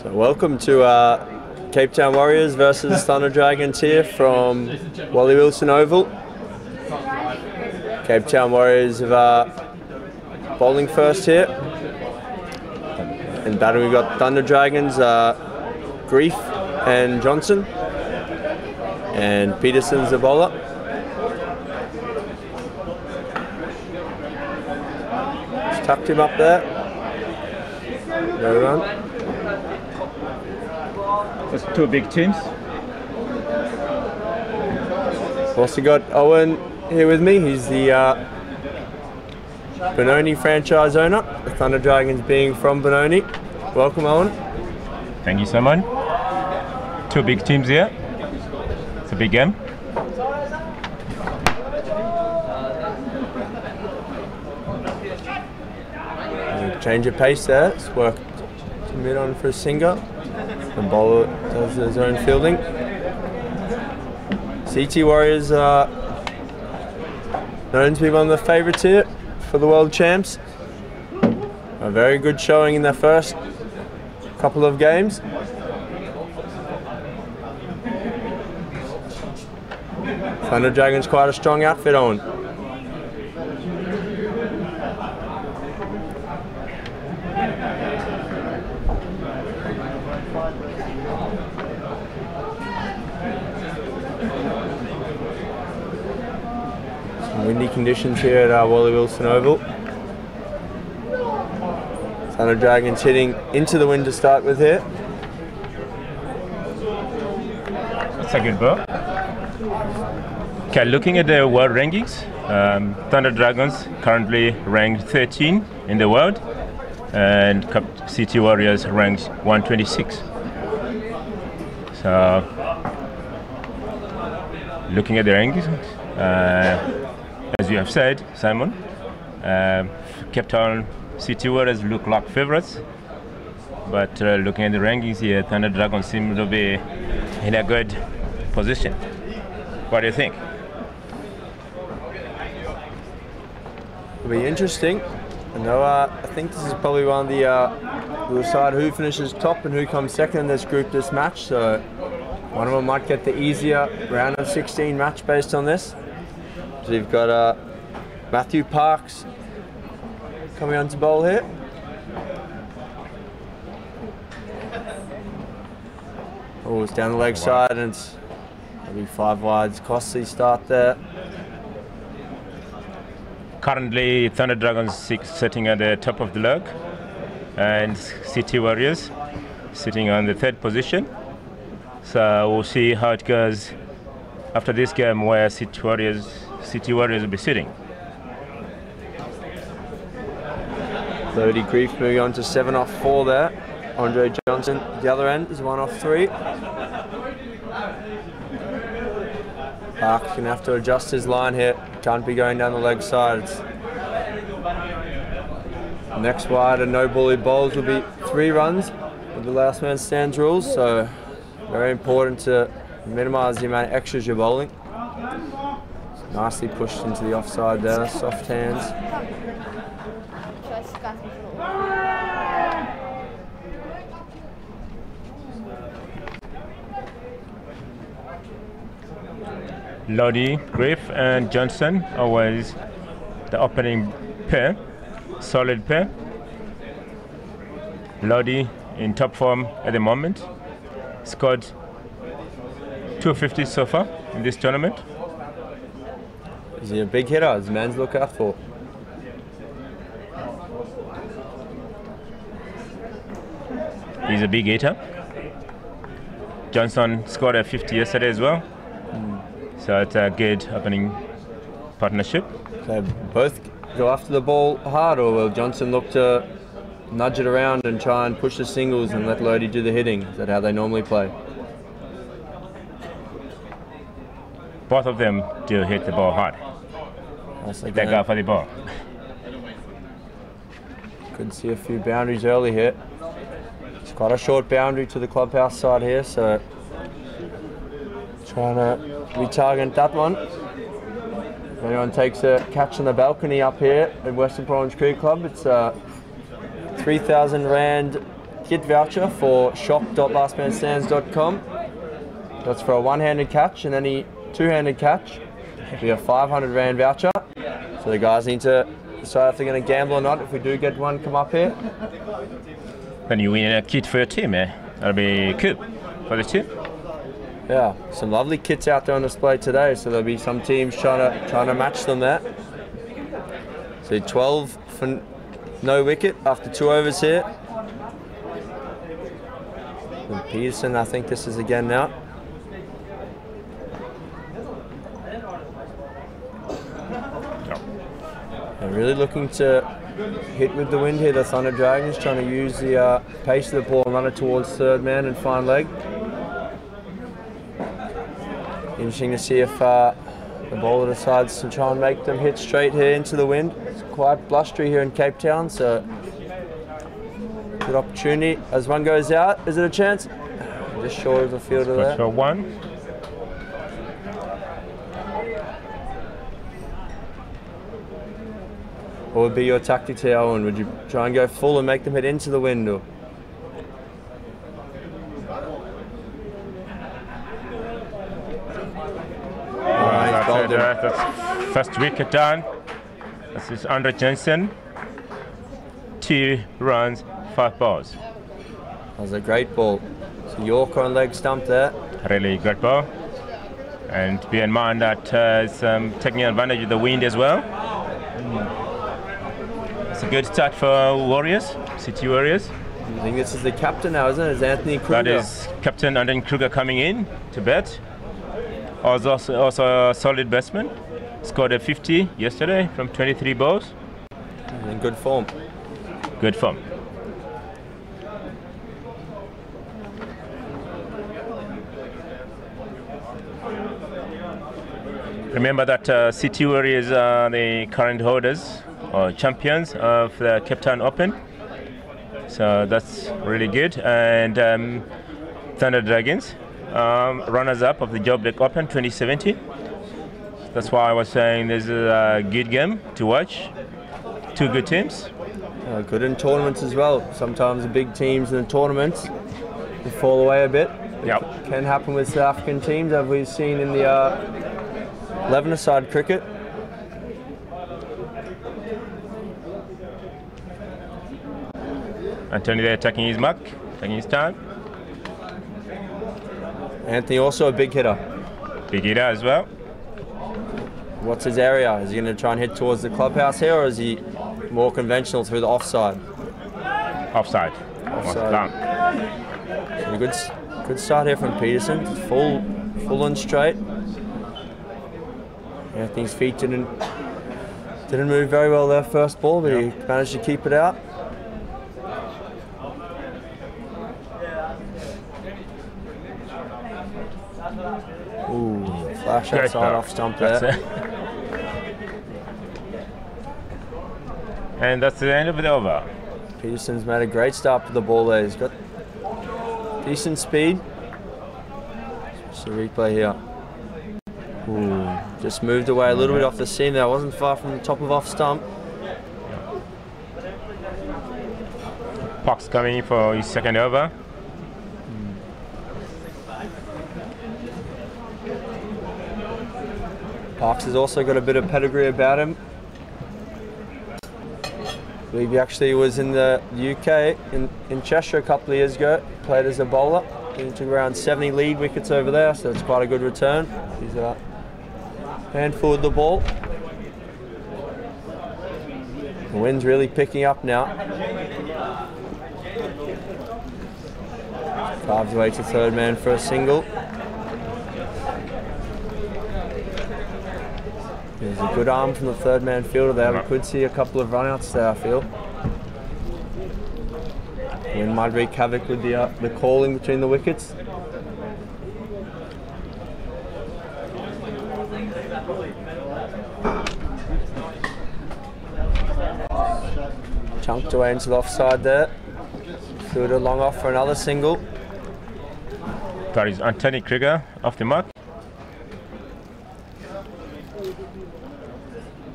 So welcome to Cape Town Warriors versus Thunder Dragons here from Wally Wilson Oval. Cape Town Warriors have bowling first here. In batting we've got Thunder Dragons, Grief and Johnson. And Peterson's the bowler. Just tucked him up there. No run. That's two big teams. Also got Owen here with me. He's the Benoni franchise owner, the Thunder Dragons being from Benoni. Welcome, Owen. Thank you so much. Two big teams here. It's a big game. Change of pace there. It's worked to mid on for a singer. The bowler does his own fielding. CT Warriors are known to be one of the favourites here for the World Champs. A very good showing in their first couple of games. Thunder Dragons quite a strong outfit, Owen. Windy conditions here at Wally Wilson Oval. Thunder Dragons hitting into the wind to start with here. That's a good ball. Okay, looking at the world rankings, Thunder Dragons currently ranked 13 in the world, and CT Warriors ranked 126. So, looking at the rankings, as you have said, Simon, Cape Town CT Warriors look like favourites, but looking at the rankings here, Thunder Dragons seem to be in a good position. What do you think? It'll be interesting. I think this is probably one of the we'll decide who finishes top and who comes second in this group this match. So one of them might get the easier round of 16 match based on this. So you've got Matthew Parks coming on to bowl here. Oh, it's down the leg side and it's maybe 5 wides. Costly start there. Currently, Thunder Dragons sitting at the top of the log, and CT Warriors sitting on the 3rd position. So we'll see how it goes after this game, where CT Warriors will be sitting. Lodi Grief moving on to 7 off 4 there. Andre Johnson, the other end, is 1 off 3. Park going to have to adjust his line here. Can't be going down the leg side. Next wide and no bully bowls will be 3 runs with the last man stands rules. So very important to minimise the amount of extras you're bowling. Nicely pushed into the offside there, soft hands. Lodi, Griff and Johnson, always the opening pair, solid pair. Lodi in top form at the moment, scored 250 so far in this tournament. Is he a big hitter? His man's look out for. He's a big hitter. Johnson scored a 50 yesterday as well. So it's a good opening partnership. So both go after the ball hard, or will Johnson look to nudge it around and try and push the singles and let Lodi do the hitting? Is that how they normally play? Both of them do hit the ball hard. They go for the ball. Could see a few boundaries early here. It's quite a short boundary to the clubhouse side here, so trying to retarget that one. If anyone takes a catch on the balcony up here at Western Province Cricket Club, it's 3,000 Rand kit voucher for shop.lastmanstands.com. That's for a one-handed catch, and any two-handed catch will be a 500 Rand voucher. So the guys need to decide if they're going to gamble or not if we do get one come up here. Then you win a kit for your team, eh? That'll be cool for the team. Yeah, some lovely kits out there on display today, so there'll be some teams trying to match them there. So 12 for no wicket after 2 overs here. And Peterson, I think this is again now. They're really looking to hit with the wind here. The Thunder Dragons trying to use the pace of the ball and run it towards third man and fine leg. Interesting to see if the bowler decides to try and make them hit straight here into the wind. It's quite blustery here in Cape Town, so good opportunity. As one goes out, is it a chance? Just short of the fielder there. For one. What would be your tactics here, Owen? Would you try and go full and make them hit into the wind? Or? That's first wicket down. This is Andre Jensen. 2 runs, 5 balls. That was a great ball. So Yorker on leg stump there. Really great ball. And bear in mind that it's taking advantage of the wind as well. It's a good start for Warriors, City Warriors. I think this is the captain now, isn't it? It's Anthony Kruger. That is Captain Anthony Kruger coming in to bat. Also a solid batsman. Scored a 50 yesterday from 23 balls. In good form. Good form. Remember that City Warriors are the current holders or champions of the Cape Town Open. So that's really good. And Thunder Dragons, runners-up of the Joburg Open 2017. That's why I was saying this is a good game to watch. 2 good teams. Good in tournaments as well. Sometimes the big teams in the tournaments they fall away a bit. Yep. It can happen with South African teams, as we've seen in the 11-a-side cricket. Anthony there taking his mark, taking his time. Anthony also a big hitter. Big hitter as well. What's his area? Is he going to try and hit towards the clubhouse here, or is he more conventional through the offside? Offside. Offside. So a good start here from Peterson. Full and straight. Anthony's feet didn't move very well there first ball, but he managed to keep it out. Ooh, flash outside off stump there. And that's the end of the over. Peterson's made a great start with the ball there. He's got decent speed. Just a replay here. Ooh, just moved away a little bit off the seam there. Wasn't far from the top of off stump. Parks coming in for his second over. Parks has also got a bit of pedigree about him. I believe he actually was in the UK, in Cheshire a couple of years ago. Played as a bowler. He took around 70 lead wickets over there, so it's quite a good return. He's a handful with the ball. The wind's really picking up now. Carves away to third man for a single. There's a good arm from the third man fielder there. We could see a couple of runouts there, I feel. Wind might wreak havoc with the calling between the wickets. Chunked away into the offside there. Threw it a long off for another single. That is Anthony Kruger off the mark.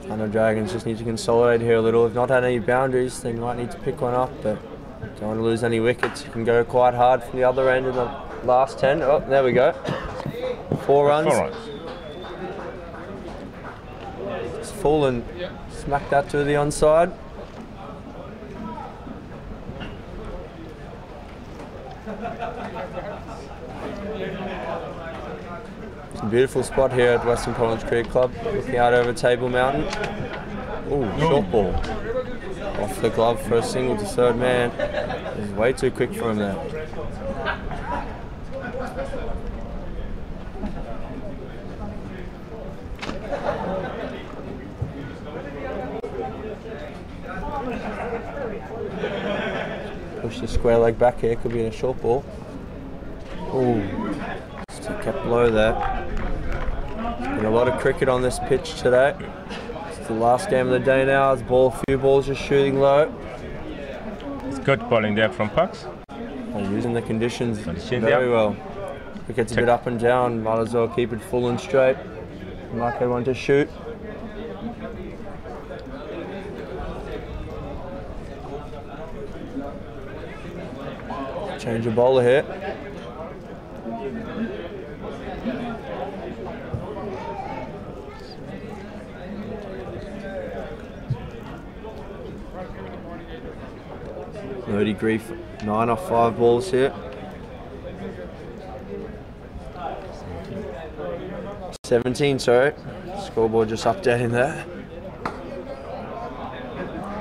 Thunder Dragons just need to consolidate here a little. If not had any boundaries, they might need to pick one up, but Don't want to lose any wickets. You can go quite hard from the other end in the last 10. Oh, there we go. 4 runs. 4 runs. Just full and smack that to the onside. It's a beautiful spot here at Western College Cricket Club, looking out over Table Mountain. Ooh, short ball. Off the glove for a single to third man. He's way too quick for him there. Push the square leg back here, could be a short ball. Ooh, just kept low there. Been a lot of cricket on this pitch today. It's the last game of the day now. It's a few balls just shooting low. It's good bowling there from Pucks. They're using the conditions very well. Wicket's a bit up and down, might as well keep it full and straight. Might get one to shoot. Change of bowler here. No degree, 9 off 5 balls here. 17, sorry. Scoreboard just updating there.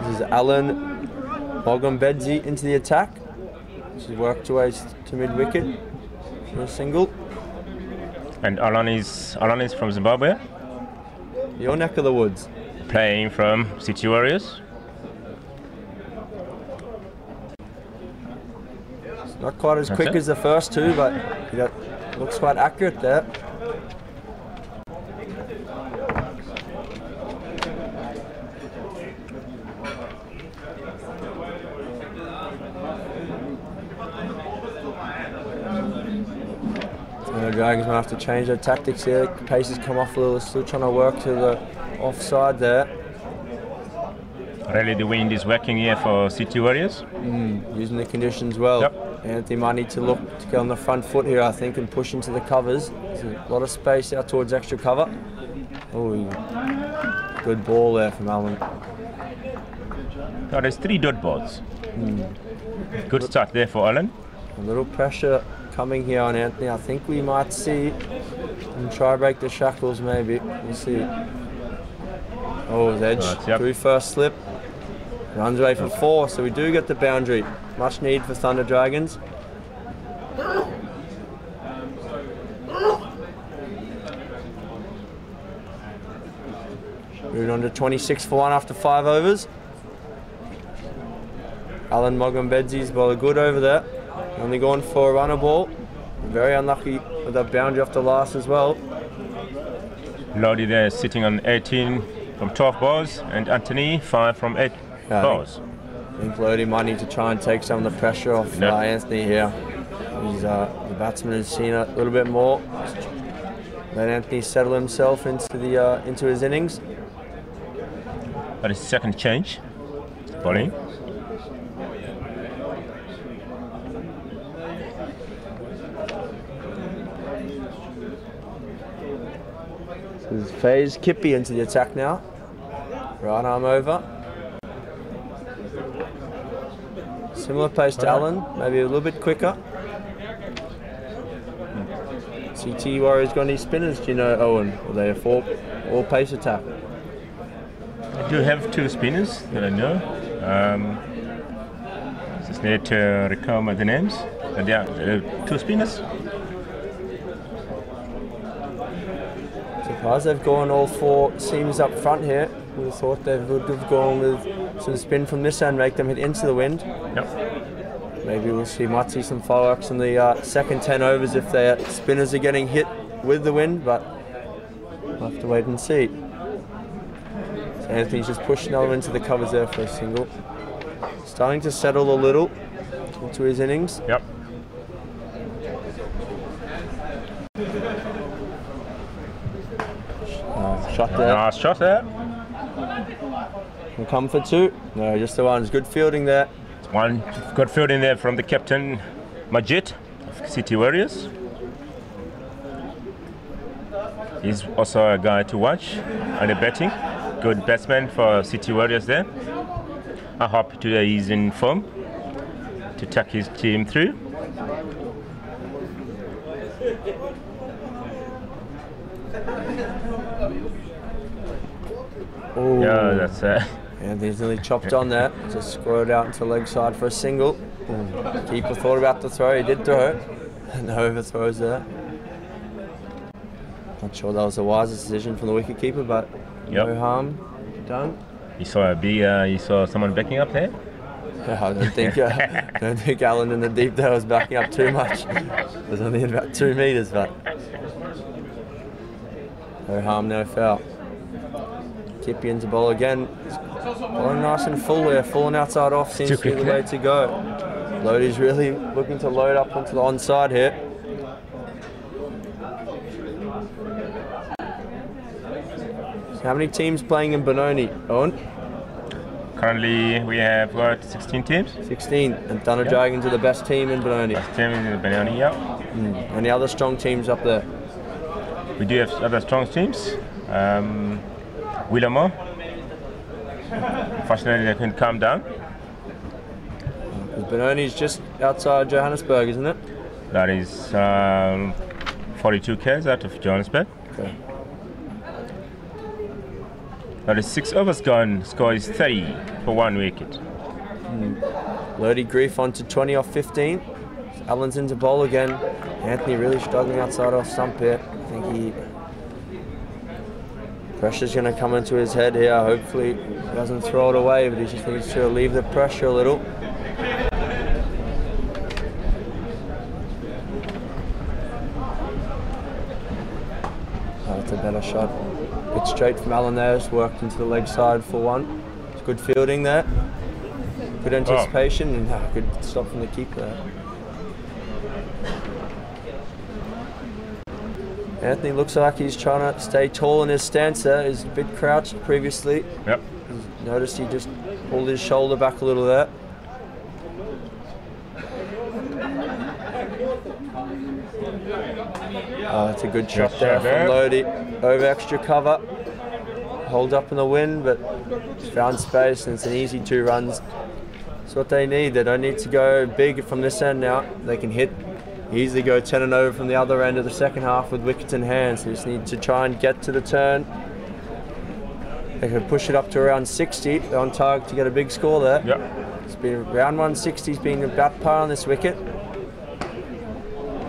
This is Alan Mogombedzi into the attack. She's worked away to mid-wicket for a single. And Alan is from Zimbabwe. Your neck of the woods. Playing from City Warriors. It's not quite as quick as the first two, but it looks quite accurate there. The Dragons might have to change their tactics here. Pace has come off a little, still trying to work to the offside there. Really the wind is working here for City Warriors. Using the conditions well. Yep. Anthony might need to look to get on the front foot here, I think, and push into the covers. There's a lot of space out towards extra cover. Oh, good ball there from Alan. Now there's 3 dot balls. Good start there for Alan. A little pressure coming here on Anthony. I think we might see him try to break the shackles maybe. We'll see. Oh, his edge through first slip. Runs away for 4, so we do get the boundary. Much need for Thunder Dragons. Moving on to 26 for 1 after 5 overs. Alan Mogombedzi's bowler good over there. Only going for a runner ball. Very unlucky with that boundary off the last as well. Lodi there sitting on 18 from 12 balls, and Anthony 5 from 8 balls. I think Lodi might need to try and take some of the pressure off Anthony here. He's, the batsman has seen a little bit more. Let Anthony settle himself into his innings. That is second change. Bowling. This is Faze Kippy into the attack now. Right arm over. Similar pace to Alan, maybe a little bit quicker. CT Warriors got any spinners, do you know, Owen? Are they a all pace attack? I do have 2 spinners that I know. Just need to recall the names. But yeah, 2 spinners. Surprised they've gone all 4 seams up front here. We would have thought they would have gone with some spin from this end, make them hit into the wind. Yep. Maybe might see some fireworks in the second 10 overs if their spinners are getting hit with the wind, but we'll have to wait and see. So Anthony's just pushing Ellen into the covers there for a single. Starting to settle a little into his innings. Yep. Shot there. Nice shot there. Will come for 2. No, just the one. Good fielding there. One good field in there from the captain, Majid of City Warriors. He's also a guy to watch on the betting. Good batsman for City Warriors there. I hope today he's in form to take his team through. Ooh. Yeah, that's And he's nearly chopped on that. Just squirted out into leg side for a single. Keeper thought about the throw. He did throw it. No overthrows there. Not sure that was the wisest decision from the wicket keeper, but no harm done. You saw you saw someone backing up there. Yeah, I don't think Alan in the deep there was backing up too much. It was only about 2 meters, but no harm, no foul. Kippy into bowl again. Bowling nice and full there, falling outside off seems to be the way to go. Lodi's really looking to load up onto the onside here. So how many teams playing in Benoni, Owen? Currently we have got 16 teams. 16, and Dunner Dragons are the best team in Benoni. Best team in Benoni, yeah. Any other strong teams up there? We do have other strong teams. Willamore. Fortunately, they couldn't come down. Benoni's just outside Johannesburg, isn't it? That is 42 k's out of Johannesburg. Okay. That is 6 overs gone. Score is 30 for 1 wicket. Lodi Grief on to 20 off 15. Allen's into bowl again. Anthony really struggling outside off stump here. I think pressure's going to come into his head here. Hopefully he doesn't throw it away, but he just needs to relieve the pressure a little. That's a better shot. Good straight from Allen there, just worked into the leg side for 1. It's good fielding there. Good anticipation and good stop from the keeper there. Anthony looks like he's trying to stay tall in his stance there. He's a bit crouched previously. Yep. Noticed he just pulled his shoulder back a little there. Oh, that's a good shot there from Lodi. Over extra cover. Holds up in the wind, but found space and it's an easy 2 runs. That's what they need. They don't need to go big from this end now. They can easily go 10 and over from the other end of the second half with wickets in hand. So they just need to try and get to the turn. They could push it up to around 60. They're on target to get a big score there. Yep. It's been round 160's been about par on this wicket.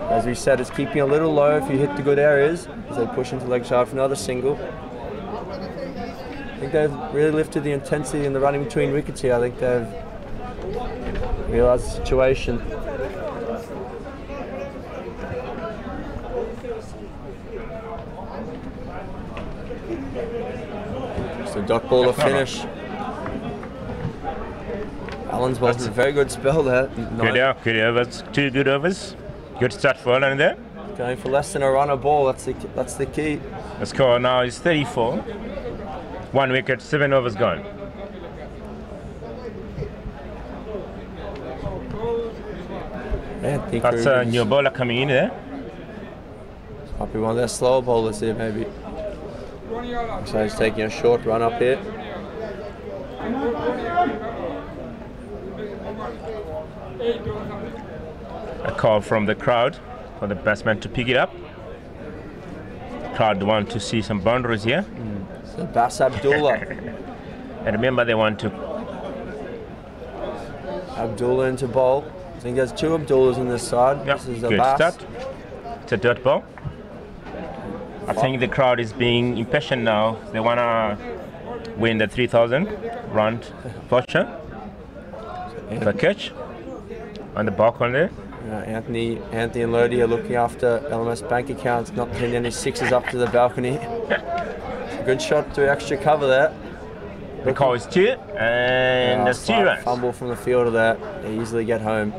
As we said, it's keeping a little low if you hit the good areas as they push into leg side for another single. I think they've really lifted the intensity in the running between wickets here. I think they've realised the situation. Just a dot ball to finish. Allen's bowled a very good spell there. Good overs, 2 good overs. Good start for Allen there. Going for less than a run a ball, that's the key. The score now is 34. 1 wicket, 7 overs gone. That's a new bowler coming in there. Might be one of their slower bowlers here, maybe. So he's taking a short run up here. A call from the crowd for the batsman to pick it up. The crowd want to see some boundaries here. So Bass Abdullah. And remember, they want to. Abdullah into bowl. I think there's 2 Abdullahs in this side. Yep. This is a Good Bass. start. It's a dirt ball. I think the crowd is being impatient now. They want to win the 3,000 round voucher. The catch on the balcony there. Anthony and Lodi are looking after LMS bank accounts, not hitting any 6s up to the balcony. Good shot through extra cover there. The call is 2, and there's 2 runs. Fumble from the fielder there. They easily get home.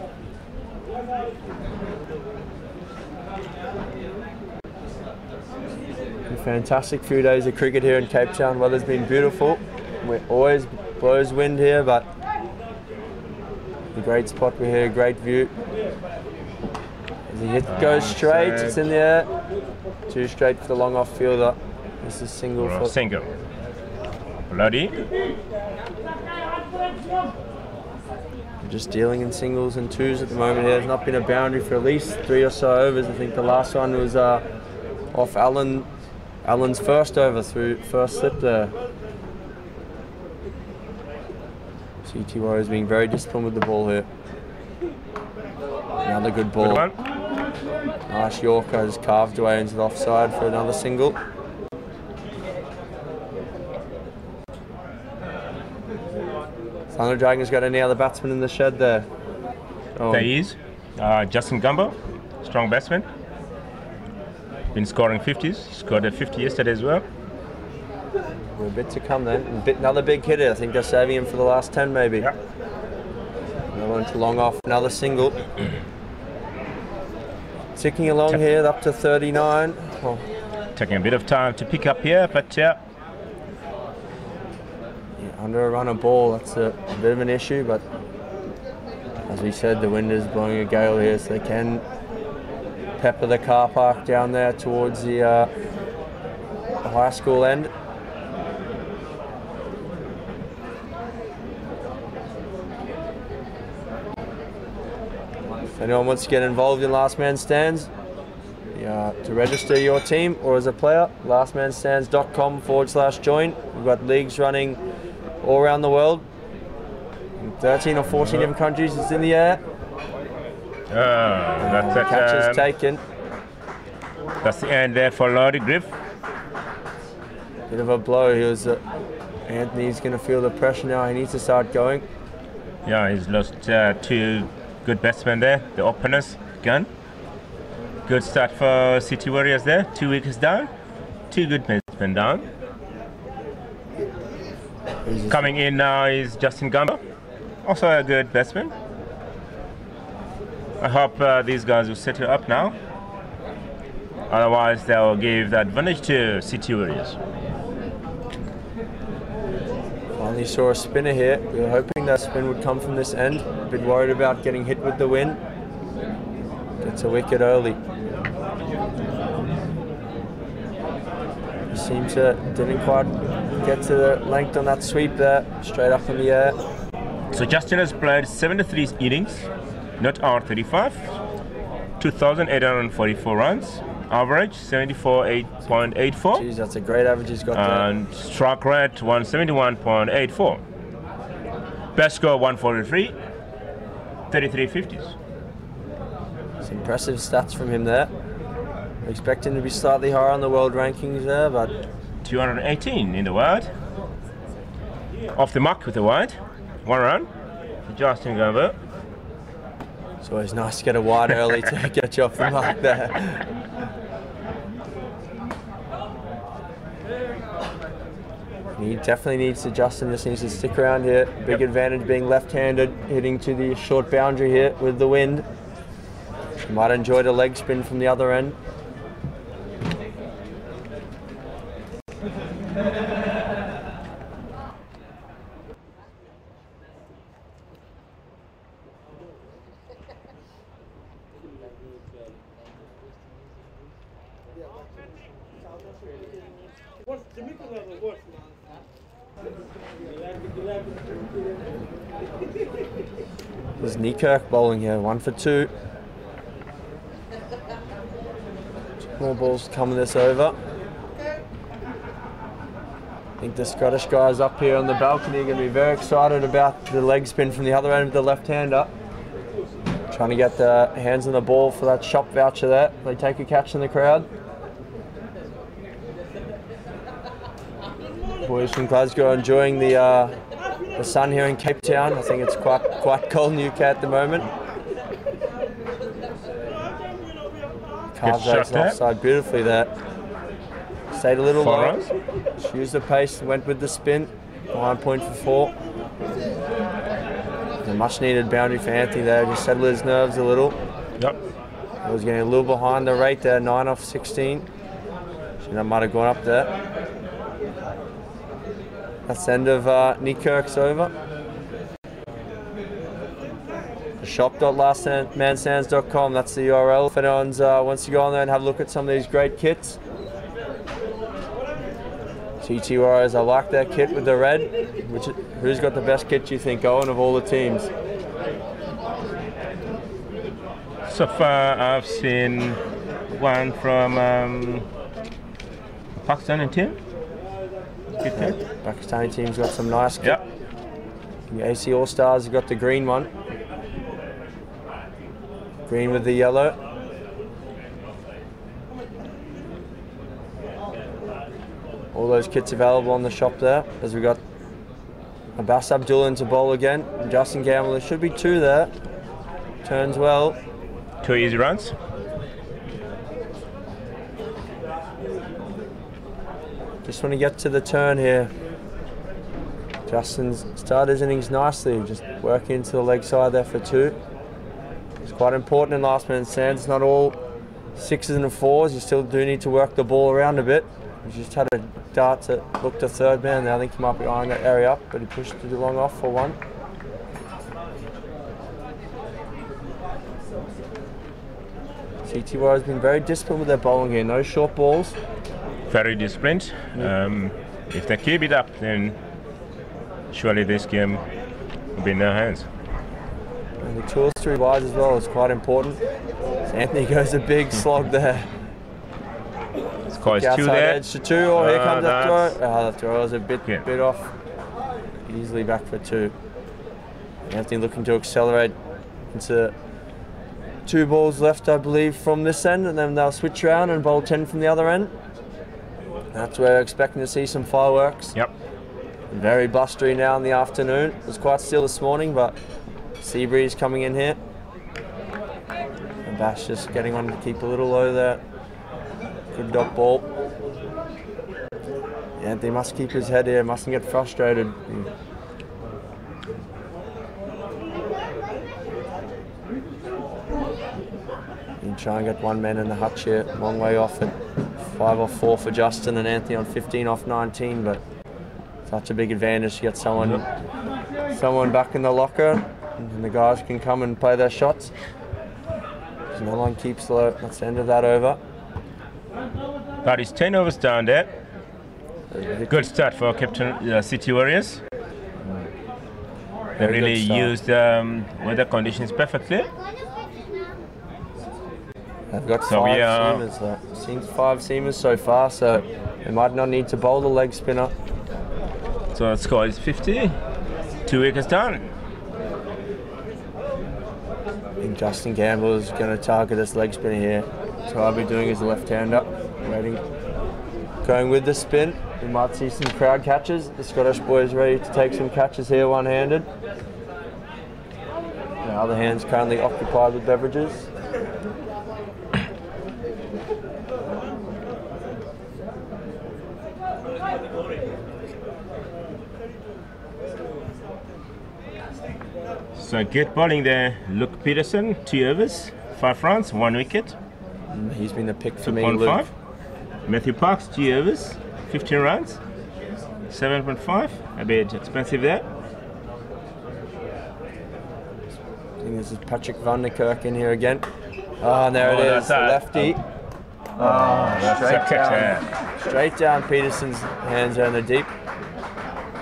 A fantastic few days of cricket here in Cape Town. Weather's been beautiful. It always blows wind here, but a great spot we're here, great view. As the hit goes straight, it's in the air. 2 straight for the long off fielder. This is single for single. Bloody. Just dealing in singles and 2s at the moment. There's not been a boundary for at least 3 or so overs. I think the last one was off Allen's first over through first slip there. CT Warriors being very disciplined with the ball here. Another good ball. Good one. Nice Yorker just carved away into the offside for another single. Thunder Dragons got any other batsmen in the shed there? Oh. There is Justin Gumbo, strong batsman. Been scoring 50s, scored a 50 yesterday as well. We're a bit to come then. Another big hitter. I think they're saving him for the last 10 maybe. Yep. Another one to long off, another single. Ticking along here up to 39. Oh. Taking a bit of time to pick up here, but yeah, under a run of ball, that's a bit of an issue, but as we said, the wind is blowing a gale here, so they can pepper the car park down there towards the high school end. If anyone wants to get involved in Last Man Stands, to register your team or as a player, lastmanstands.com/join. We've got leagues running all around the world. In 13 or 14 different countries. It's in the air. Catch is taken. That's the end there for Lottie Griff. Bit of a blow. Anthony's going to feel the pressure now. He needs to start going. Yeah, he's lost 2 good batsmen there. The openers gone. Good start for City Warriors there. 2 wickets down. 2 good batsmen down. Coming in now is Justin Gumbo, also a good batsman. I hope these guys will set it up now. Otherwise, they'll give the advantage to City Warriors. Finally saw a spinner here. We were hoping that spin would come from this end. A bit worried about getting hit with the wind. Gets a wicket early. Didn't quite get to the length on that sweep there, straight up in the air. So Justin has played 73 innings, not out 35, 2,844 runs, average 74.84. Jeez, that's a great average he's got there. And strike rate 171.84. Best score 143, 33 50s. Some impressive stats from him there. Expecting to be slightly higher on the world rankings there, but 218 in the wide. Off the mark with the wide. 1 run. Justin Gumbo. It's always nice to get a wide early to get you off the mark there. He definitely needs to, Justin just needs to stick around here. Big advantage being left-handed, hitting to the short boundary here with the wind. Might enjoy the leg spin from the other end. There's Nikirk bowling here, 1 for 2. 2 more balls coming this over. I think the Scottish guys up here on the balcony are going to be very excited about the leg spin from the other end of the left-hander. Trying to get the hands on the ball for that shop voucher there. They take a catch in the crowd. Boys from Glasgow enjoying the sun here in Cape Town. I think it's quite cold in the UK at the moment. Carved those offside beautifully there. Stayed a little low. Just used the pace, went with the spin. 1 point for 4. A much needed boundary for Anthony there. Just settled his nerves a little. Yep. I was getting a little behind the rate there, 9 off 16. So that might have gone up there. That's the end of Nikirk's over. shop.lastmanstands.com. That's the URL if anyone wants to go on there and have a look at some of these great kits. TT Warriors, I like their kit with the red. Who's got the best kit, you think, Owen, of all the teams? So far, I've seen one from Pakistani team. Good team. Pakistani team's got some nice kit. Yep. The AC All Stars have got the green one. Green with the yellow. All those kits available on the shop there. As we got Abbas Abdullah into bowl again. And Justin Gamble, there should be two there. Turns well. 2 easy runs. Just want to get to the turn here. Justin's started his innings nicely, just working into the leg side there for 2. It's quite important in last man stands. It's not all 6s and 4s. You still do need to work the ball around a bit. He just had a dart to look to third man there. I think he might be eyeing that area up, but he pushed it long off for 1. CTY has been very disciplined with their bowling here. No short balls. Very disciplined. If they keep it up, then surely this game will be in their hands. And the 2 or 3 wides as well is quite important. So Anthony goes a big slog there. Scores 2 there. Edge to 2. Oh, here comes that throw. that's- The throw was a bit off. Easily back for 2. Anthony looking to accelerate into 2 balls left, I believe, from this end, and then they'll switch around and bowl 10 from the other end. That's where we're expecting to see some fireworks. Yep. Very blustery now in the afternoon. It was quite still this morning, but sea breeze coming in here. And Bash just getting on to keep a little low there. Good dot ball. Anthony must keep his head here, mustn't get frustrated. You try and get 1 man in the hutch here, long way off at 5 off 4 for Justin and Anthony on 15 off 19, but such a big advantage to get someone back in the locker, and the guys can come and play their shots. No one keeps low. That's the end of that over. That is 10 overs down there. Good start for Captain City Warriors. They really used weather conditions perfectly. They've got 5 seamers though. Seems 5 seamers so far, so they might not need to bowl the leg spinner. So the score is 50. 2 wickets down. I think Justin Gamble is going to target this leg spinner here. So I'll be doing his left-hander, waiting, going with the spin. We might see some crowd catches. The Scottish boys ready to take some catches here one-handed. The other hand's currently occupied with beverages. So good bowling there. Luke Peterson, 2 overs, 5 runs, 1 wicket. He's been the pick for me, 2.5. Matthew Parks, 2 overs, 15 runs, 7.5. A bit expensive there. I think this is Patrick van der Kerk in here again. Oh, and there it is, the lefty. Straight down Peterson's hands down the deep.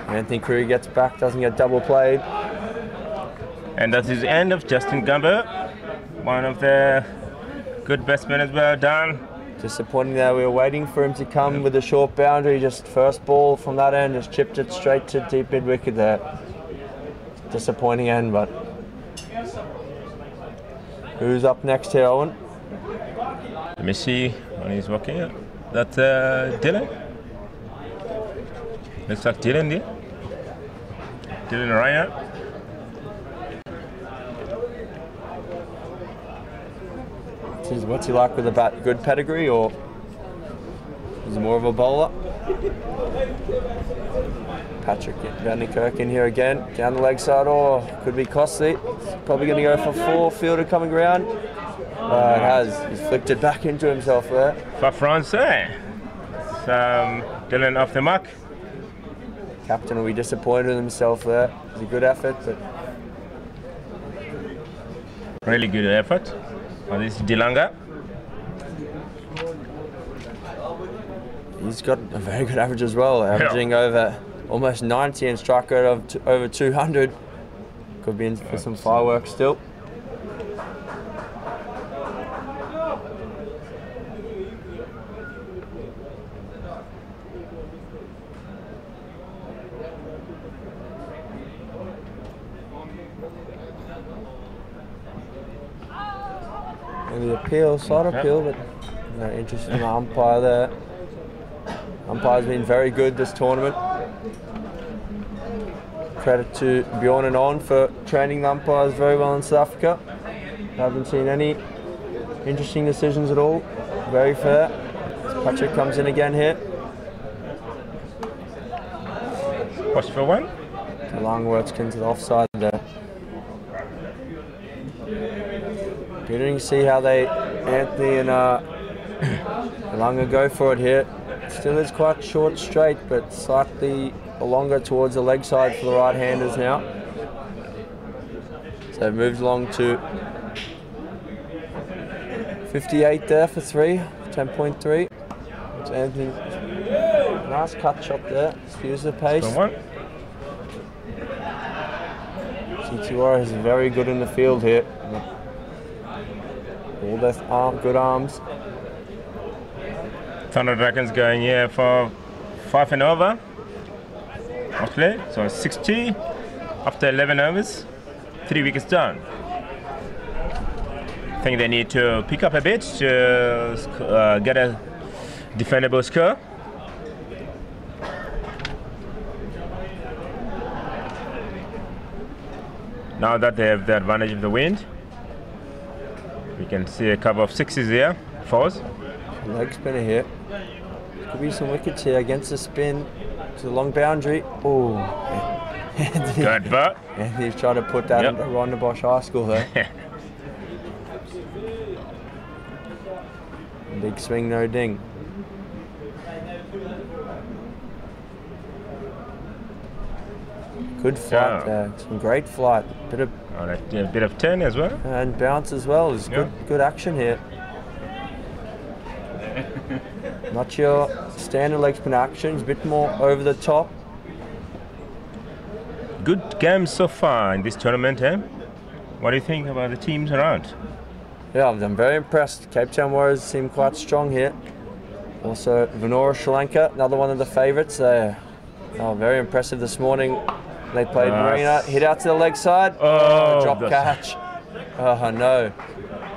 Anthony Crew gets back, doesn't get double played. And that is the end of Justin Gamble, one of the good batsmen as well, done. Disappointing there, we were waiting for him to come with a short boundary, just first ball from that end, just chipped it straight to deep mid wicket there. Disappointing end, but who's up next here, Owen? Let me see when he's walking out. That's Dylan. Looks like Dylan there. Dylan Ryan. What's he like with the bat? Good pedigree, or is he more of a bowler? Patrick van der Kerk in here again, down the leg side, or could be costly. He's probably going to go for 4, fielder coming round. It has. He's flicked it back into himself there. For France, Dylan off the mark. Captain will be disappointed in himself there. It was a good effort, but Really good effort. And this is Dilanga. He's got a very good average as well, averaging over almost 90 and strike rate of over 200. Could be in for some fireworks still. Maybe appeal, slight appeal, but no interest in the umpire there. Umpire's been very good this tournament. Credit to Bjorn and On for training the umpires very well in South Africa. Haven't seen any interesting decisions at all. Very fair. Patrick comes in again here. Push for one. Langworth's to the offside there. Beginning to see how Anthony and Langa go for it here. Still is quite short straight, but slightly longer towards the leg side for the right-handers now. So it moves along to 58 there for 3, 10.3. It's Anthony. Nice cut shot there. Excuse the pace. Titiwara is very good in the field here. All their good arms. Thunder Dragons going here for 5 and over. Okay, so 60 after 11 overs. 3 wickets down. I think they need to pick up a bit to get a defendable score. Now that they have the advantage of the wind, we can see a couple of sixes here, fours. Leg spinner here. Could be some wickets here against the spin to the long boundary. Oh, good but. Anthony's trying to put that into Rondebosch High School there. Big swing, no ding. Good flight there. Some great flight. A bit of turn as well. And bounce as well. It's good action here. Not your standard leg spin action. It's a bit more over the top. Good games so far in this tournament, eh? What do you think about the teams around? Yeah, I'm very impressed. Cape Town Warriors seem quite strong here. Also, Venora Sri Lanka, another one of the favourites. Oh, very impressive this morning. They played Marina, hit out to the leg side. Oh, drop catch. Oh no.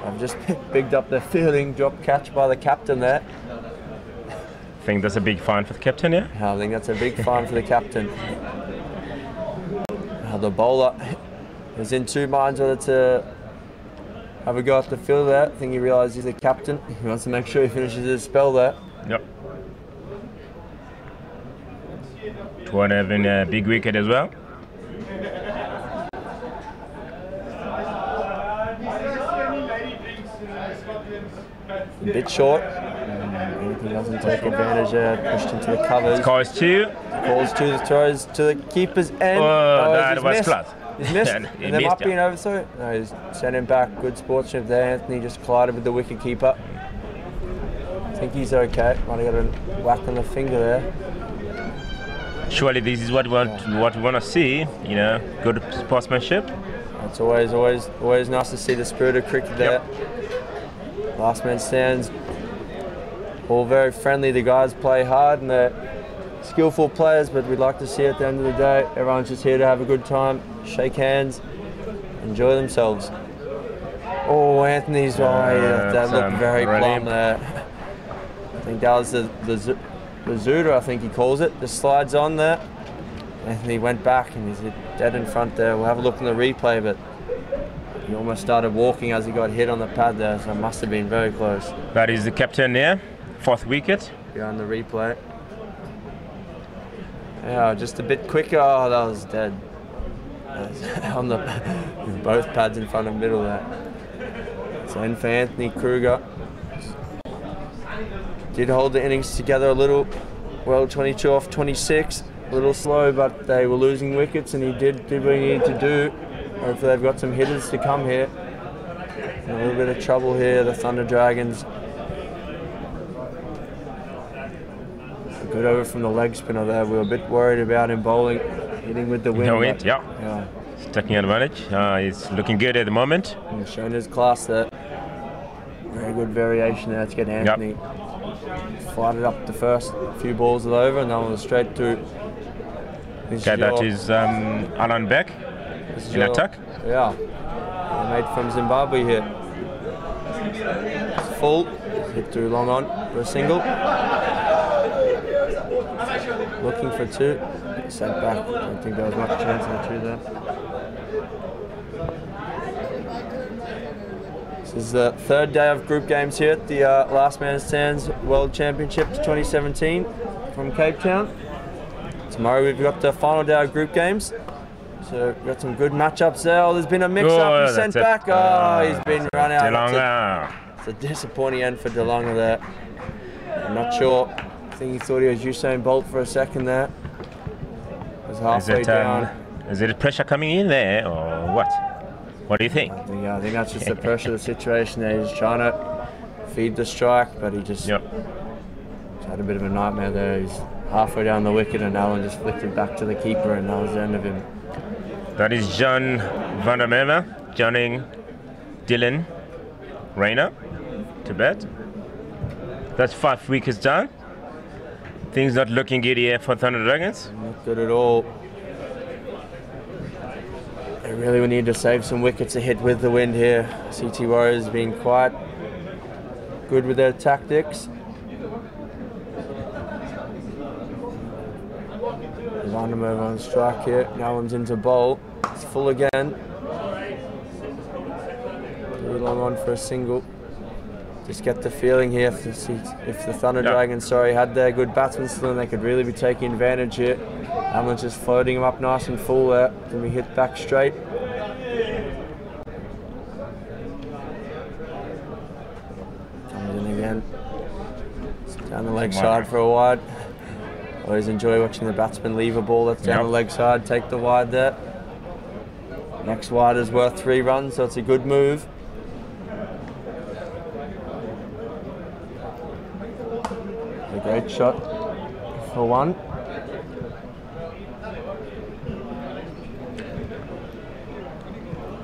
I've just bigged up their fielding. Drop catch by the captain there. I think that's a big fine for the captain, yeah? I think that's a big fine for the captain. The bowler is in two minds whether to have a go at the field there. I think he realises he's a captain. He wants to make sure he finishes his spell there. Yep. Tuan having a big wicket as well. A bit short. He doesn't take advantage there. Pushed into the covers. Calls two. Calls two. Throws to the keeper's end. That was class. He's missed. And there might be an overthrow. No, he's sent him back. Good sportsmanship there. Anthony just collided with the wicket keeper. I think he's okay. Might have got a whack on the finger there. Surely this is what we want to see. You know, good sportsmanship. It's always nice to see the spirit of cricket there. Last man stands. All very friendly. The guys play hard and they're skillful players, but we'd like to see at the end of the day, everyone's just here to have a good time, shake hands, enjoy themselves. Oh, Anthony's that looked very plumb there. I think that was the Zuda, I think he calls it. Just slides on there. Anthony went back and he's dead in front there. We'll have a look in the replay, but he almost started walking as he got hit on the pad there, so it must have been very close. That is the captain there, 4th wicket. Behind the replay. Yeah, just a bit quicker. Oh, that was dead. On the both pads in front of middle there. So in for Anthony Kruger. Did hold the innings together a little. Well, 22 off 26. A little slow, but they were losing wickets, and he did what he needed to do. Hopefully they've got some hitters to come here. in a little bit of trouble here, the Thunder Dragons. A good over from the leg spinner there. We were a bit worried about him bowling, hitting with the wind. No wind, yeah. He's taking advantage. He's looking good at the moment. He's showing his class there. Very good variation there to get Anthony. Fired it up the first few balls of the over, and then was straight to. Okay, that is Alan Beck in attack. Yeah, a mate from Zimbabwe here. It's full, hit too long on for a single. Looking for two, sent back. I don't think there was much chance of a two there. This is the third day of group games here at the Last Man Stands World Championships 2017 from Cape Town. Tomorrow we've got the final day of group games. So we've got some good matchups there. Oh, there's been a mix-up. He's sent back. He's been run out. It's a disappointing end for DeLonga there. I'm not sure. I think he thought he was Usain Bolt for a second there. It was halfway down. Is it pressure coming in there or what? What do you think? I think that's just the pressure of the situation there. He's trying to feed the strike, but he just had a bit of a nightmare there. He's halfway down the wicket and Alan just flicked it back to the keeper, and that was the end of him. That is John van der Merwe joining Dylan Rayner to bat. That's 5 wickets down. Things not looking good here for Thunder Dragons. Not good at all. They really would need to save some wickets to hit with the wind here. CT Warriors being quite good with their tactics. Van der Merwe on strike here. No one's into bowl. It's full again. Too long on for a single. Just get the feeling here if the Thunder Dragons had their good batsmen still, and they could really be taking advantage here. Alan's just floating him up nice and full there. Can we hit back straight? Comes in again. It's down the leg side for a wide. Always enjoy watching the batsman leave a ball that's down the leg side, take the wide there. Next wide is worth 3 runs, so it's a good move. A great shot for 1.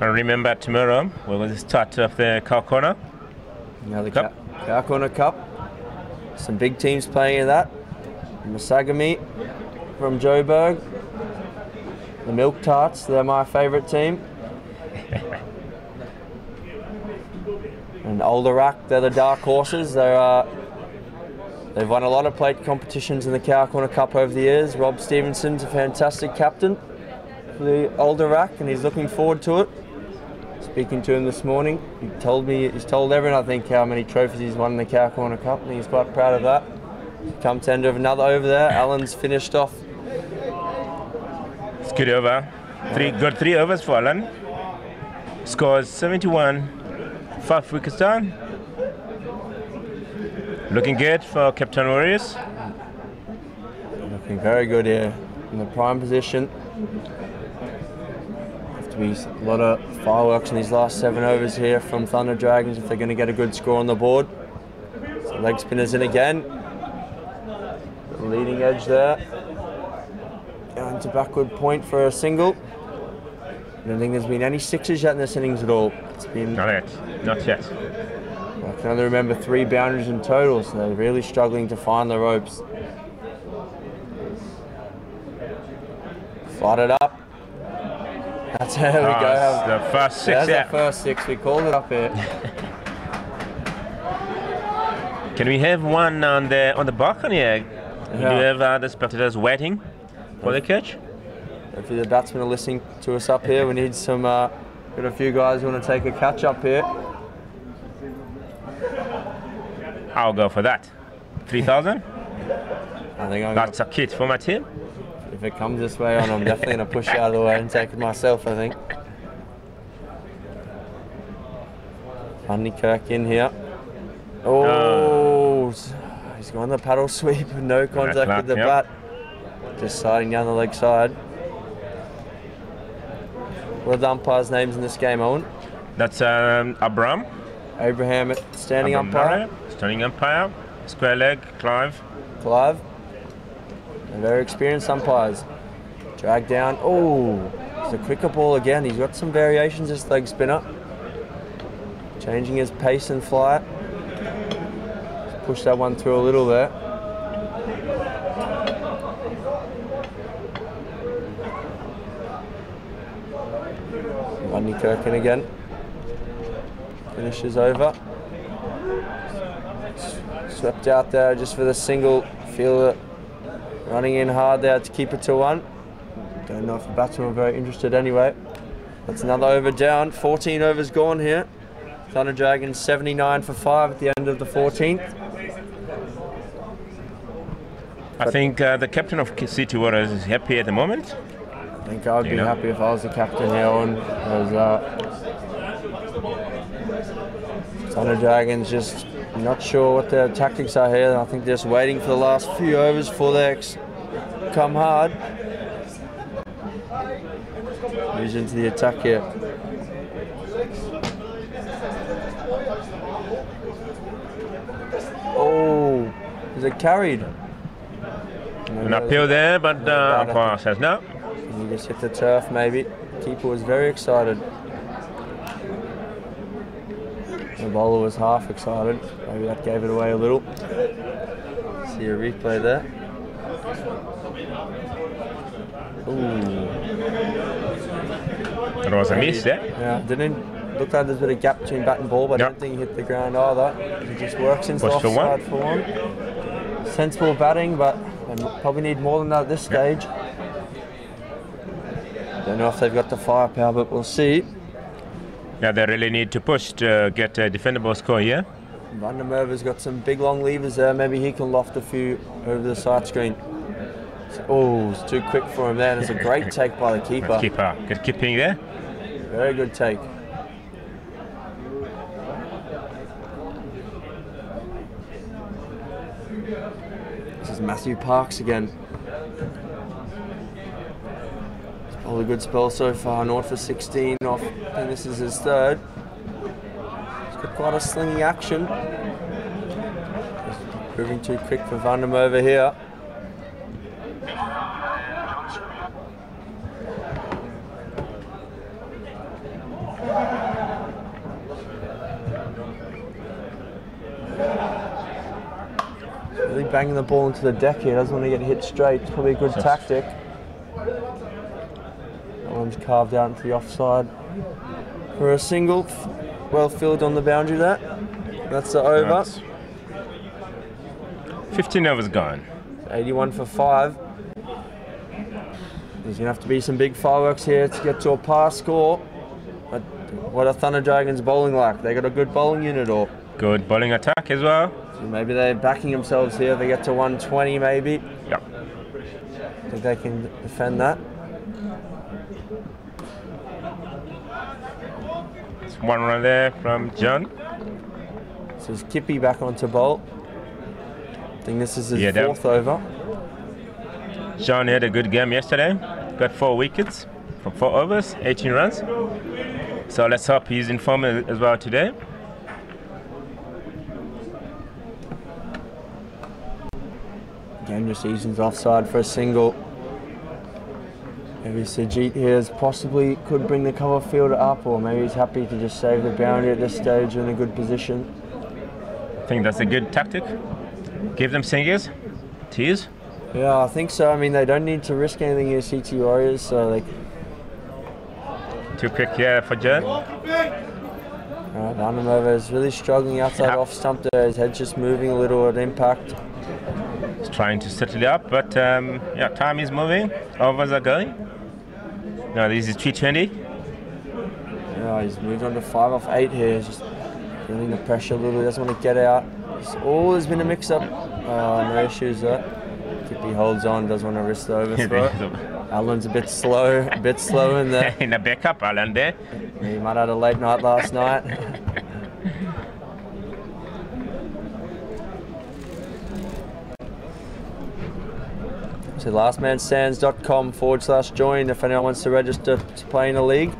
I remember tomorrow we will start off the Cow Corner. Now the Cow Corner Cup. Some big teams playing in that. Masagami from Joburg. The Milk Tarts, they're my favourite team. And Alderac, they're the dark horses. They've won a lot of plate competitions in the Cow Corner Cup over the years. Rob Stevenson's a fantastic captain for the Alderac, and he's looking forward to it. Speaking to him this morning, he's told everyone, I think, how many trophies he's won in the Cow Corner Cup, and he's quite proud of that. Come to end of another over there. Alan's finished off. It's good over. Got 3 overs for Alan. Scores 71. 5 wickets down. Looking good for Captain Warriors. Looking very good here in the prime position. Have to be a lot of fireworks in these last 7 overs here from Thunder Dragons if they're going to get a good score on the board. So leg spinners in again. Leading edge there. Going to backward point for a single. I don't think there's been any 6s yet in this innings at all. It's been not yet. I can only remember 3 boundaries in total, so they're really struggling to find the ropes. Fight it up. That's how we go. The first 6. That's the first 6. We called it up here. Can we have one on the balcony? Do you have the spectators waiting for the catch? If the batsmen are listening to us up here, we need some. Got a few guys who want to take a catch up here. I'll go for that. 3,000. I think that's a kit for my team. If it comes this way on, I'm definitely going to push out of the way and take it myself, I think. Andy Kirk in here. Oh, he's gone the paddle sweep with no contact with the bat. Just sliding down the leg side. What are the umpires' names in this game, Owen? That's Abraham standing umpire. Standing umpire. Square leg, Clive. They're very experienced umpires. Drag down. Oh, it's a quicker ball again. He's got some variations, this leg spinner. Changing his pace and flight. Push that one through a little there. Rodney Kirkin again. Finishes over. Swept out there just for the single. Feel it running in hard there to keep it to 1. Don't know if the batsmen were very interested anyway. That's another over down. 14 overs gone here. Thunder Dragons 79 for 5 at the end of the 14th. I think the captain of City Warriors is happy at the moment. I think I'd be happy if I was the captain here on. Thunder Dragons just not sure what their tactics are here. I think they're just waiting for the last few overs before they come hard. Moves into the attack here. Oh, is it carried? An appeal there, but umpire says no. He just hit the turf maybe. Keeper was very excited. The bowler was half excited. Maybe that gave it away a little. See a replay there. Ooh. It was a miss there. Yeah, didn't look like there's a bit of gap between bat and ball, but I don't think he hit the ground either. He just works into the offside for one. Sensible batting, but they probably need more than that at this stage. Don't know if they've got the firepower, but we'll see. Yeah, they really need to push to get a defendable score here. Van der Merwe's got some big long levers there. Maybe he can loft a few over the side screen. Oh, it's too quick for him there. And it's a great take by the keeper. Good keeping there. Very good take. This is Matthew Parks again. All a good spell so far. North for 16 off. I think this is his third. He's got quite a slingy action. Just proving too quick for Van der Merwe here. Really banging the ball into the deck here. Doesn't want to get hit straight. It's probably a good tactic. That one's carved out into the offside for a single. Well fielded on the boundary there. That's the over. 15 overs gone. 81 for 5. There's going to have to be some big fireworks here to get to a par score. But what are Thunder Dragons bowling like? They got a good bowling unit, or good bowling attack as well. So maybe they're backing themselves here. They get to 120 maybe. Yep. I think they can defend that. It's one run there from John. So is Kippy back onto bowl. I think this is his fourth over. John had a good game yesterday. Got 4 wickets from 4 overs, 18 runs. So let's hope he's in form as well today. Again, just Eason's offside for a single. Maybe Sajit here possibly could bring the cover fielder up, or maybe he's happy to just save the boundary at this stage in a good position. I think that's a good tactic. Give them singers, tears. Yeah, I think so. I mean, they don't need to risk anything against CT Warriors, so they... Too quick here for John. Van der Merwe is really struggling outside off stump there. His head's just moving a little at impact. He's trying to settle it up, but yeah, time is moving. Overs are going. Now this is T20. Yeah, he's moved on to 5 off 8 here. He's just feeling the pressure a little. He doesn't want to get out. There's been a mix-up. No issues there. Kippy holds on, doesn't want to risk the overthrow. Alan's a bit slow in there. In the backup, Alan there. He might have had a late night last night. So lastmanstands.com/join if anyone wants to register to play in a league.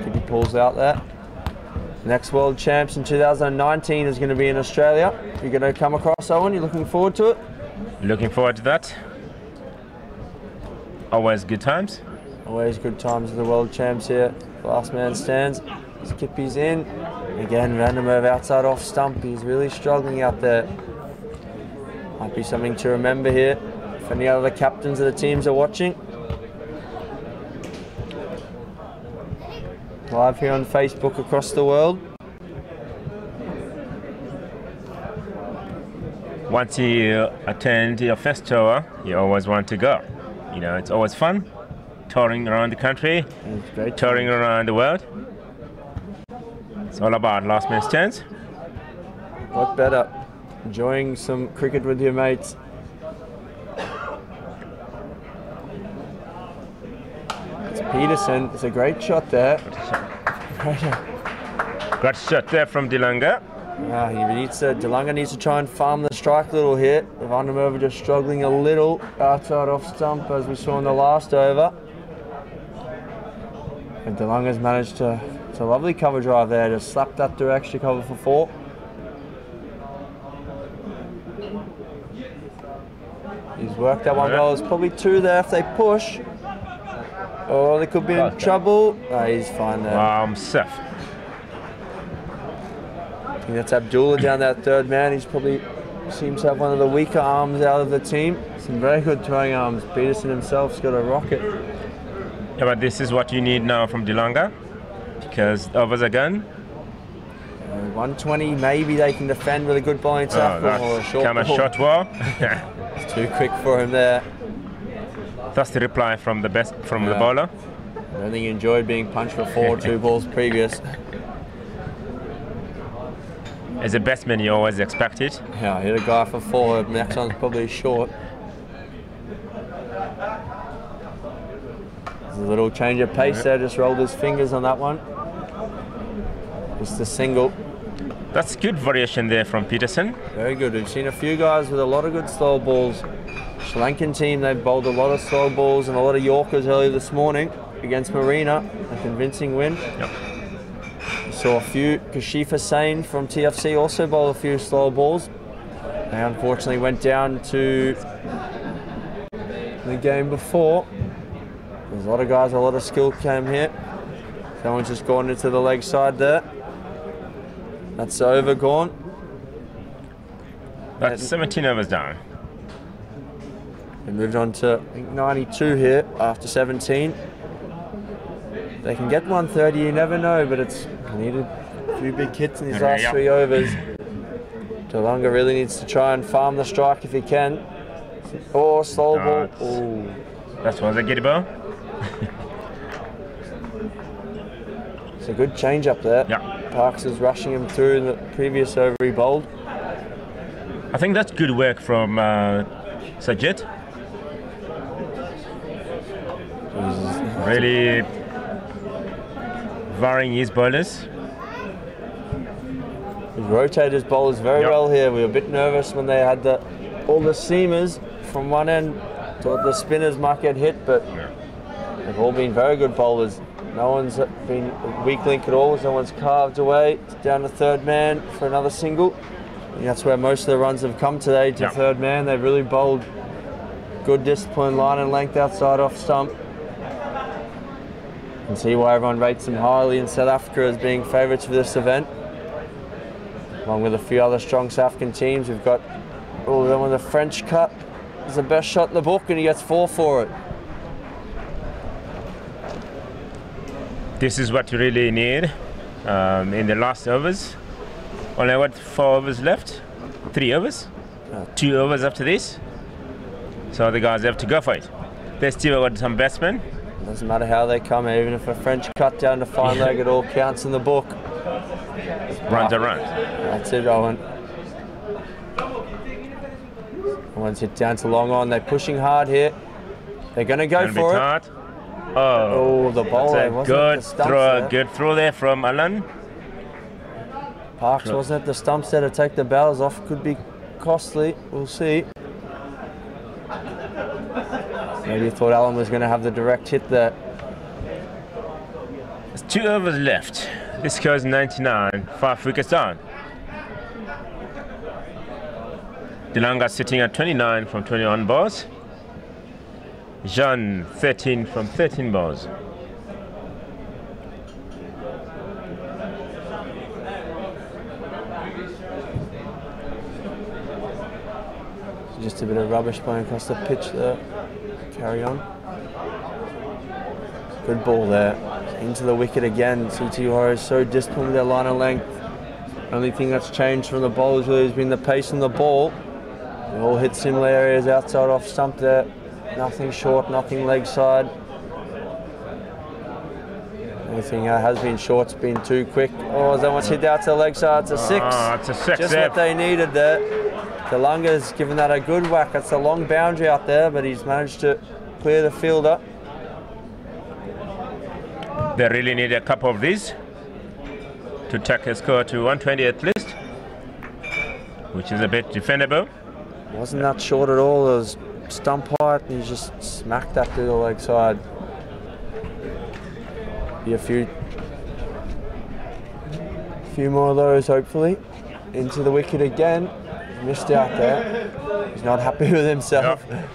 Could be pulls out there. Next World Champs in 2019 is going to be in Australia. You're going to come across that one. You're looking forward to it? Looking forward to that. Always good times. Always good times at the World Champs here. Last man stands. Skippy's in. Again, random move outside off stump. He's really struggling out there. Might be something to remember here if any other captains of the teams are watching. Live here on Facebook across the world. Once you attend your first tour, you always want to go. You know, it's always fun touring around the country, touring around the world. It's all about last man stands. What better? Enjoying some cricket with your mates. It's Peterson. It's a great shot there. Great shot there from Dilanga. Dilanga needs to try and farm the strike a little here. Vandermeer just struggling a little outside off stump as we saw in the last over. And Dilanga's managed to, it's a lovely cover drive there, to slap that direct to cover for 4. He's worked that one well. There's probably 2 there if they push. Oh, they could be in trouble. Oh, he's fine there. Safe. I think that's Abdullah down that third man. He's probably seems to have one of the weaker arms out of the team. Some very good throwing arms. Peterson himself's got a rocket. Yeah, but this is what you need now from Dilanga, because overs are gone. 120, maybe they can defend with a good bowling tackle or a short ball. Short ball. It's too quick for him there. That's the reply from the bowler. I don't think he enjoyed being punched for 4 2 balls previous. As a batsman, you always expect it. Yeah, hit a guy for 4. Next one's probably short. There's a little change of pace there. Just rolled his fingers on that one. Just a single. That's good variation there from Peterson. Very good. We've seen a few guys with a lot of good slow balls. Sri Lankan team, they've bowled a lot of slow balls and a lot of Yorkers earlier this morning against Marina. A convincing win. Yep. We saw a few. Kashif Sain from TFC also bowled a few slow balls. They unfortunately went down to the game before. There's a lot of guys, a lot of skill came here. Someone's just gone into the leg side there. That's over gone. That's 17 overs down. They moved on to, I think, 92 here after 17. They can get 130, you never know, but it's needed a few big hits in these last 3 overs. Dilanga really needs to try and farm the strike if he can. Oh, slow ball. Oh. That was a giddy ball. It's a good change up there. Yeah. Parks is rushing him through in the previous over he bowled. I think that's good work from Sajid. Really varying his bowlers. He's rotated his bowlers very well here. We were a bit nervous when they had all the seamers from one end. Thought the spinners might get hit, but they've all been very good bowlers. No one's been a weak link at all. No one's carved away. It's down to third man for another single. And that's where most of the runs have come today, to third man. They've really bowled good discipline, line and length outside off stump. You can see why everyone rates them highly in South Africa as being favourites for this event. Along with a few other strong South African teams. We've got all of them on the French cut. It's the best shot in the book and he gets 4 for it. This is what you really need in the last overs. Only what 4 overs left? 3 overs? 2 overs after this. So the guys have to go for it. They still got some batsmen. Doesn't matter how they come, even if a French cut down to fine leg, it all counts in the book. Runs are runs. That's it, Owen. Owen's hit down to long on. They're pushing hard here. They're going to go for it. Oh, the bowler wasn't good throw. Good throw there from Alan. Parks wasn't at the stumps there to take the bowlers off. Could be costly. We'll see. Maybe you thought Alan was going to have the direct hit there. There's 2 overs left. This score is 99, 5 wickets down. Dilanga sitting at 29 from 21 balls. Jean 13 from 13 balls. Just a bit of rubbish playing across the pitch there. Carry on. Good ball there. Into the wicket again. CT Warriors so disciplined with their line of length. Only thing that's changed from the bowlers really has been the pace on the ball. They all hit similar areas outside off stump there. Nothing short, nothing leg side. Anything has been short's been too quick. Oh, that one's hit out to the leg side. It's a 6. Oh, it's a 6. Just what they needed there. Delanga's given that a good whack. That's a long boundary out there, but he's managed to clear the fielder. They really need a couple of these to take a score to 120 at least, which is a bit defendable. Wasn't that short at all. It was stump height, and he just smacked that through the leg side. Be a few more of those, hopefully. Into the wicket again. Missed out there. He's not happy with himself. Yep.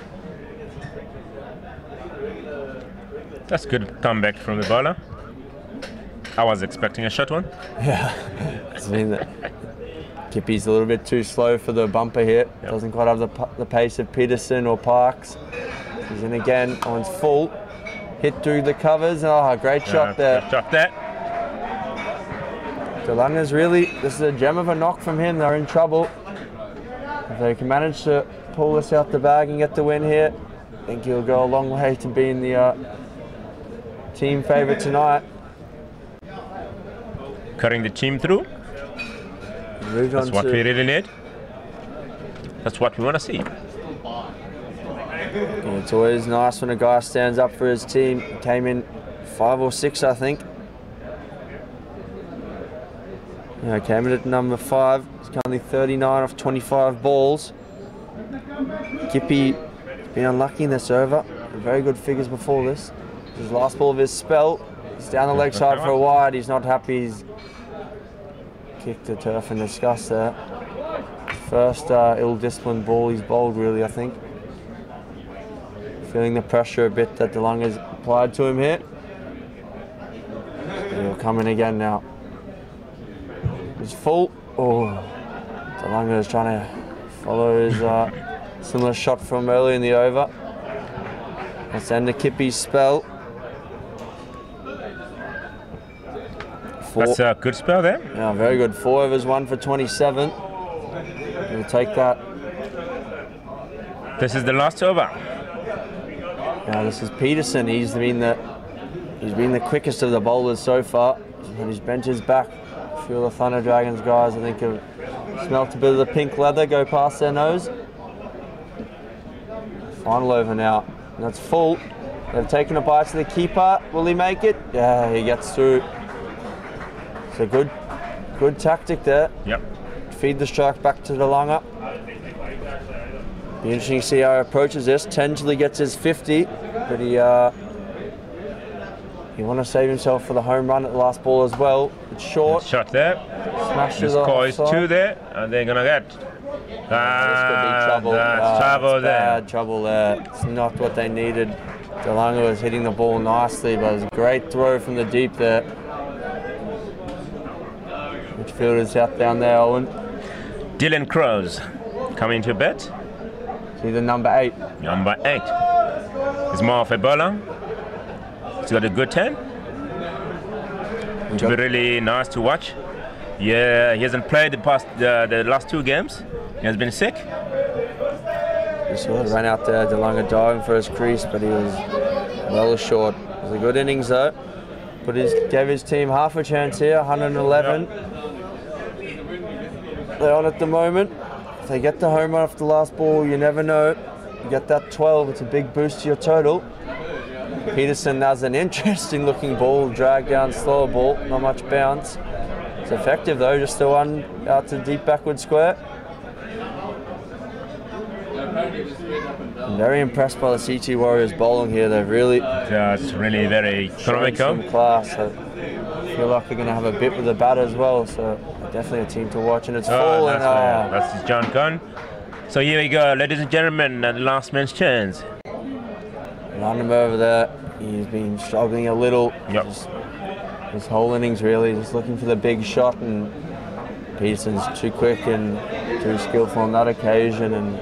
That's good comeback from the bowler. I was expecting a short one. Yeah, I mean that Kippy's a little bit too slow for the bumper here. Yep. Doesn't quite have the pace of Peterson or Parks. He's in again. One's full. Hit through the covers. Oh, great shot there. Good shot there. Delanga's really, this is a gem of a knock from him. They're in trouble. If they can manage to pull this out the bag and get the win here, I think he'll go a long way to being the team favourite tonight. Cutting the team through. That's what we really need. That's what we want to see. Yeah, it's always nice when a guy stands up for his team. He came in 5 or 6, I think. Yeah, came in at number 5. He's currently 39 off 25 balls. Kippy's been unlucky in this over. Very good figures before this. His last ball of his spell. He's down the leg side for a wide. He's not happy. He's kicked the turf in disgust there. First ill-disciplined ball he's bowled, really, I think. Feeling the pressure a bit that Delanga's applied to him here. He'll come in again now. He's full. Oh, Delanga is trying to follow his similar shot from early in the over. Let's end the Kippy's spell. 4. That's a good spell there. Yeah, very good. 4 overs, 1 for 27. We'll take that. This is the last over. Now this is Peterson. He's been the quickest of the bowlers so far. And his bench is back. A few of the Thunder Dragons guys, I think, have smelt a bit of the pink leather go past their nose. Final over now. And that's full. They've taken a bite to the keeper. Will he make it? Yeah, he gets through. It's a good tactic there. Yep. Feed the strike back to Delanga. Be interesting to see how he approaches this. Tangely gets his 50, but he want to save himself for the home run at the last ball as well. It's short. Good shot there. Smashes the it score is 2 there, and they're gonna get. This could be trouble. That's trouble there. Bad trouble there. It's not what they needed. Delanga was hitting the ball nicely, but it was a great throw from the deep there. Which fielder's out down there, Owen? Dylan Crows coming to bat. See the number 8. Number 8. He's more of a bowler. He's got a good turn. Which will be really nice to watch. Yeah, he hasn't played the last 2 games. He has been sick. You saw it, ran out there, Delanga diving for his crease, but he was well short. It was a good innings though. Gave his team half a chance here, 111. Yep. They're on at the moment. If they get the home run off the last ball, you never know. You get that 12, it's a big boost to your total. Peterson has an interesting looking ball, drag down slower ball, not much bounce. It's effective though, just the one out to deep backward square. I'm very impressed by the CT Warriors bowling here. They've really It's really very shown economical. some class. I feel like they're going to have a bit with the bat as well. So definitely a team to watch. And it's full. And That's John Gunn. So here we go, ladies and gentlemen, and last man's chance. run him over there. He's been struggling a little. Yep. His whole innings really, just looking for the big shot, and Peterson's too quick and too skillful on that occasion, and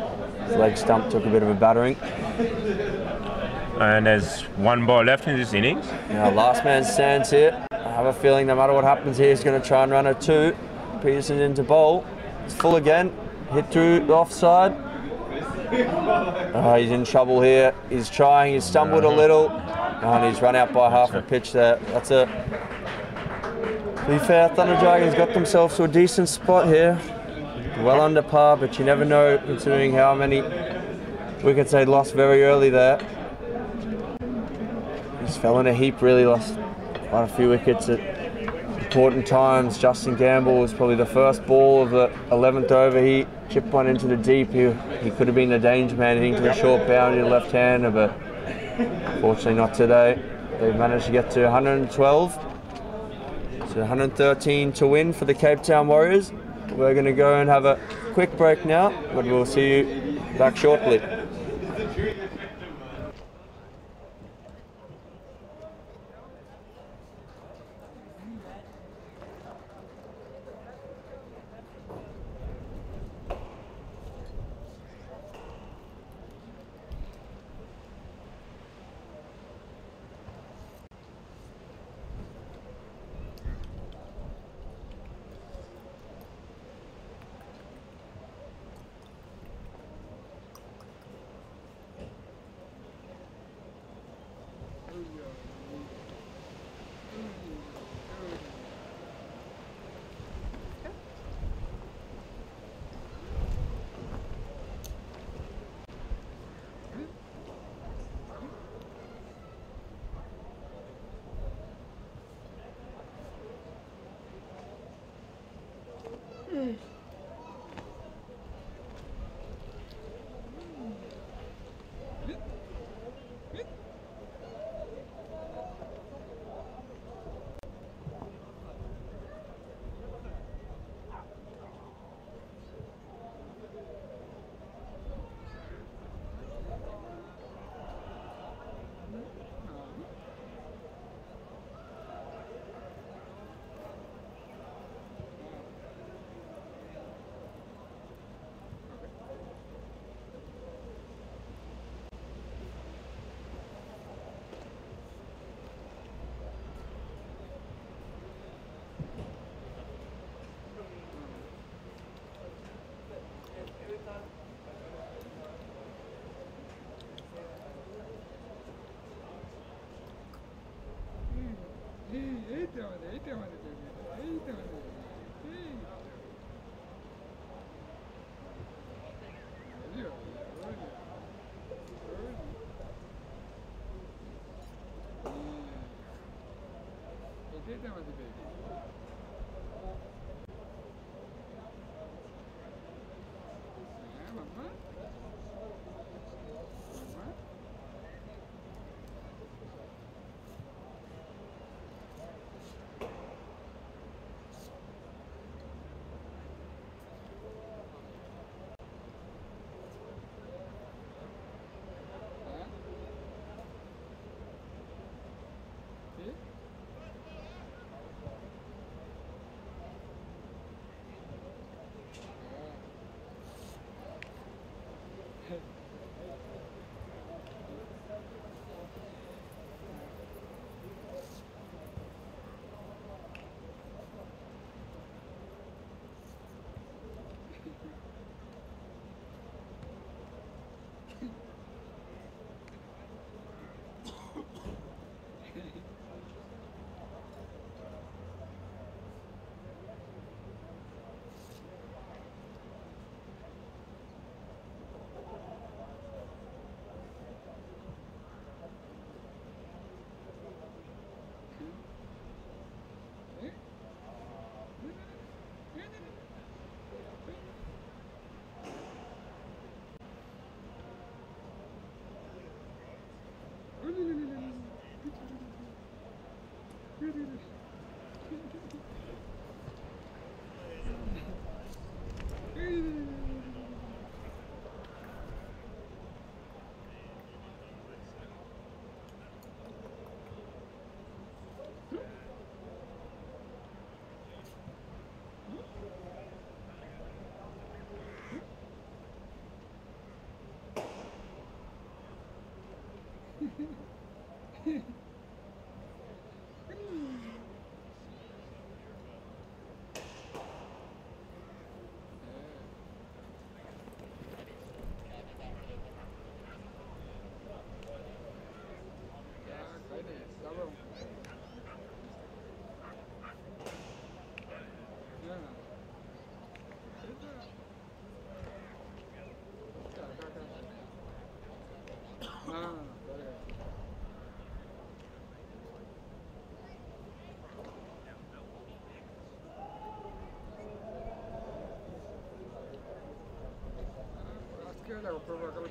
his leg stump took a bit of a battering. And there's one ball left in this innings. Now last man stands here. I have a feeling no matter what happens here, he's going to try and run a two. Peterson into bowl. It's full again. Hit through the offside. He's in trouble here. He's trying. He's stumbled a little. And he's run out by half a pitch there. That's it. To be fair, Thunder Dragons got themselves to a decent spot here. Well under par, but you never know considering how many wickets they'd lost very early there. Just fell in a heap, really lost quite a few wickets at important times. Justin Gamble was probably the first ball of the 11th over. He chipped one into the deep. He could have been the danger man hitting to the short boundary left-hander, but fortunately not today. They've managed to get to 112. So 113 to win for the Cape Town Warriors. We're going to go and have a quick break now, but we'll see you back shortly.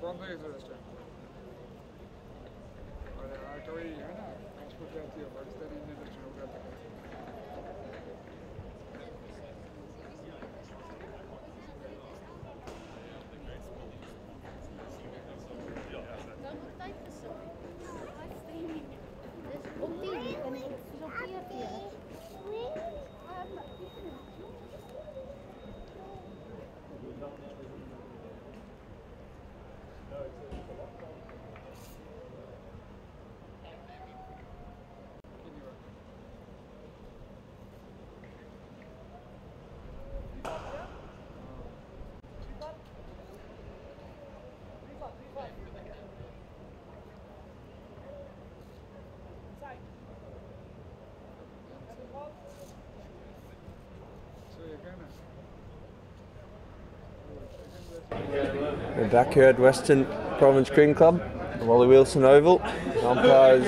बंद है restaurant और कोई है ना export जाती है Pakistani Indian restaurant जाता है We're back here at Western Province Cricket Club, Wally Wilson Oval. Umpires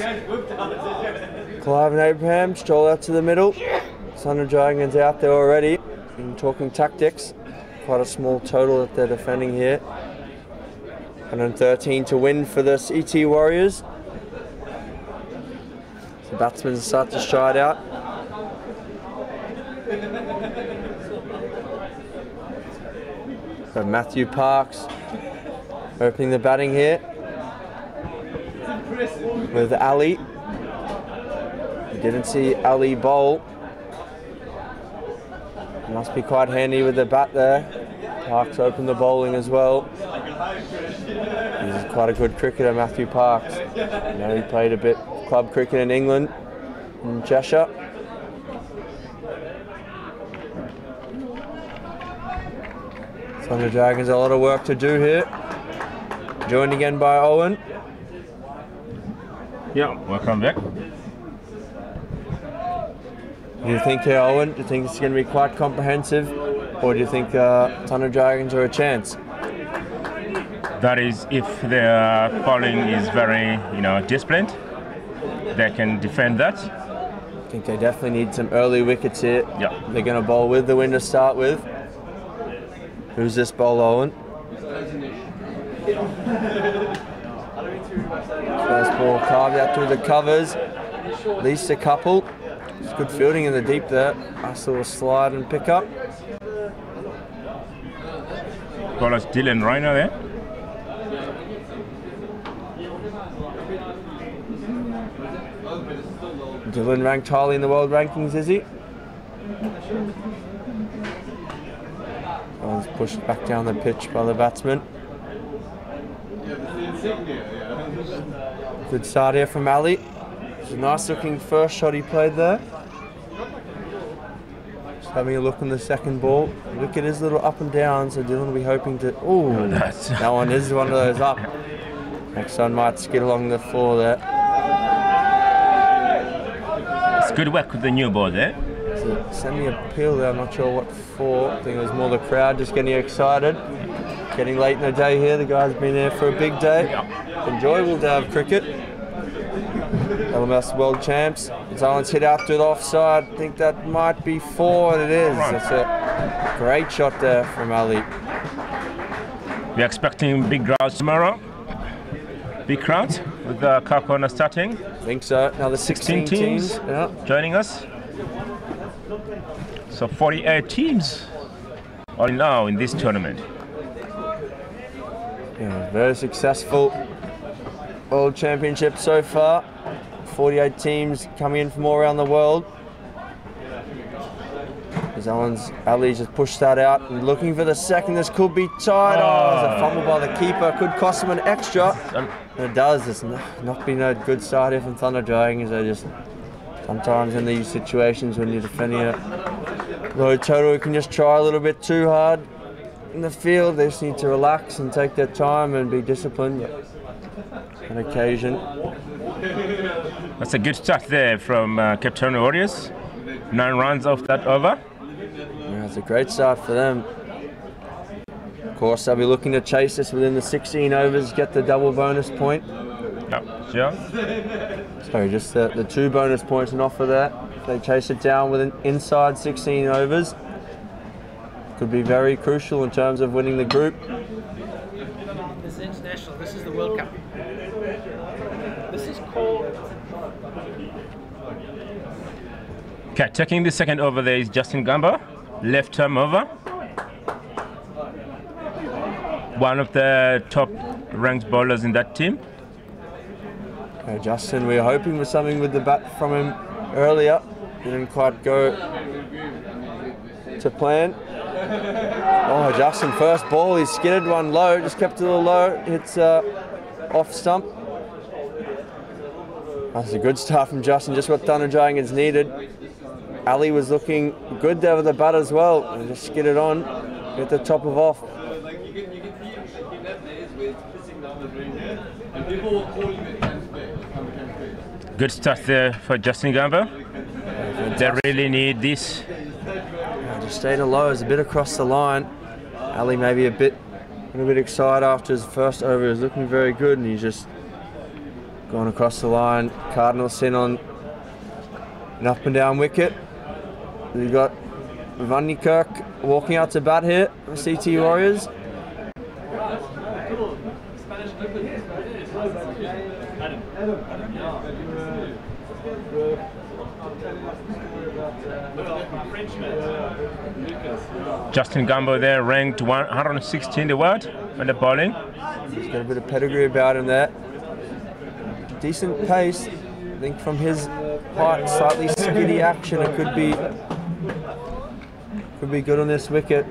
Clive and Abraham stroll out to the middle. Thunder Dragons out there already. And talking tactics. Quite a small total that they're defending here. 113 to win for the ET Warriors. The batsmen start to stride out. So Matthew Parks opening the batting here with Ali. We didn't see Ali bowl. Must be quite handy with the bat there. Parks opened the bowling as well. He's quite a good cricketer, Matthew Parks. You know, he played a bit of club cricket in England, in Cheshire. Thunder Dragons, a lot of work to do here. Joined again by Owen. Yeah, welcome back. Do you think here, Owen, do you think it's going to be quite comprehensive, or do you think Thunder Dragons are a chance? That is, if their bowling is very, disciplined, they can defend that. I think they definitely need some early wickets here. Yeah. They're going to bowl with the wind to start with. Who's this bowl, Owen? First ball carved out through the covers. At least a couple. It's good fielding in the deep there. Nice little slide and pick up. Bowler's Dylan Reiner there. Dylan ranked highly in the world rankings, is he? Owen's pushed back down the pitch by the batsman. Good start here from Ali. It's a nice looking first shot he played there. Just having a look on the second ball. Look at his little up and down, so Dylan will be hoping to... Ooh, that one is one of those up. Next one might skid along the floor there. It's good work with the new ball there. Semi-appeal there, I'm not sure what for. I think it was more the crowd just getting excited. Getting late in the day here, the guys have been there for a big day. Enjoyable day of cricket. LMS World Champs. Owen's hit out to the offside. I think that might be 4, and it is. That's a great shot there from Ali. We're expecting big crowds tomorrow. Big crowd with the car corner starting. I think so. Another 16 teams joining us. So 48 teams are now in this tournament. Yeah, very successful World Championship so far. 48 teams coming in from all around the world. As Ali's just pushed that out and looking for the second. This could be tight. Oh, it's a fumble by the keeper. Could cost him an extra. And it does. It's not been a good start here from Thunder Dragons. They just sometimes in these situations when you're defending a low total, you can just try a little bit too hard in the field. They just need to relax and take their time and be disciplined on occasion. That's a good start there from Cape Town Warriors. 9 runs off that over. Yeah, it's a great start for them. Of course, they'll be looking to chase this within the 16 overs, get the double bonus point. Yep, sure. Sorry, just the 2 bonus points and offer that. If they chase it down within inside 16 overs, could be very crucial in terms of winning the group. This is international. This is the World Cup. This is called. Okay, taking the second over there is Justin Gamba, left arm over. One of the top ranked bowlers in that team. Okay, Justin, we were hoping for something with the bat from him earlier. Didn't quite go to plan. Oh, Justin, first ball, he skidded one low, just kept it a little low, hits off stump. That's a good start from Justin, just what Thunder Dragons needed. Ali was looking good there with the bat as well, and just skidded on, hit the top of off. Good start there for Justin Gamba. They really need this. Just stayed low, it's a bit across the line. Ali maybe a little bit excited after his first over. He was looking very good, and he's just gone across the line. Cardinals in on an up and down wicket. We've got Van Niekerk walking out to bat here for CT Warriors. Justin Gamba there, ranked 116 the world on the bowling. He's got a bit of pedigree about him there. Decent pace. I think from his height, slightly skiddy action, it could be good on this wicket.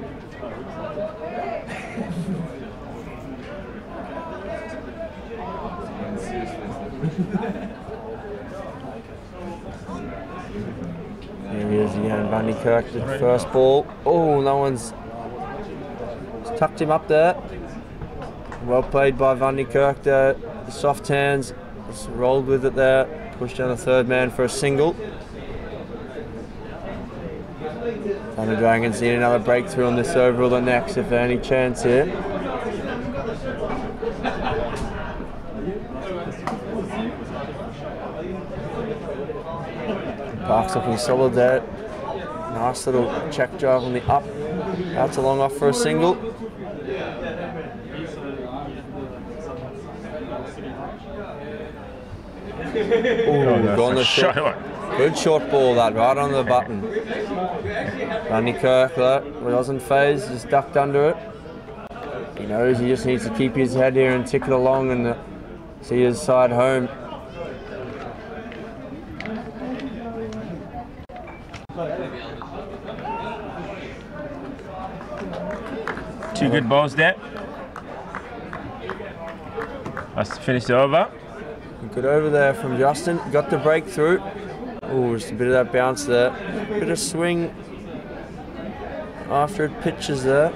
Here he is again, Van Niekerk, the first ball. Oh, no one's tucked him up there. Well played by Van Niekerk there. The soft hands, just rolled with it there. Pushed down the third man for a single. Thunder Dragons need another breakthrough on this over or the next if there's any chance here. Park's looking solid there. Nice little check drive on the up. Out to long off for a single. Ooh, gone the short. Good short ball that, right on the button. Van Niekerk though, wasn't phased, just ducked under it. He knows he just needs to keep his head here and tick it along and see his side home. Two good balls there. Let's finish the over. Good over there from Justin. Got the breakthrough. Oh, just a bit of that bounce there. Bit of swing after it pitches there.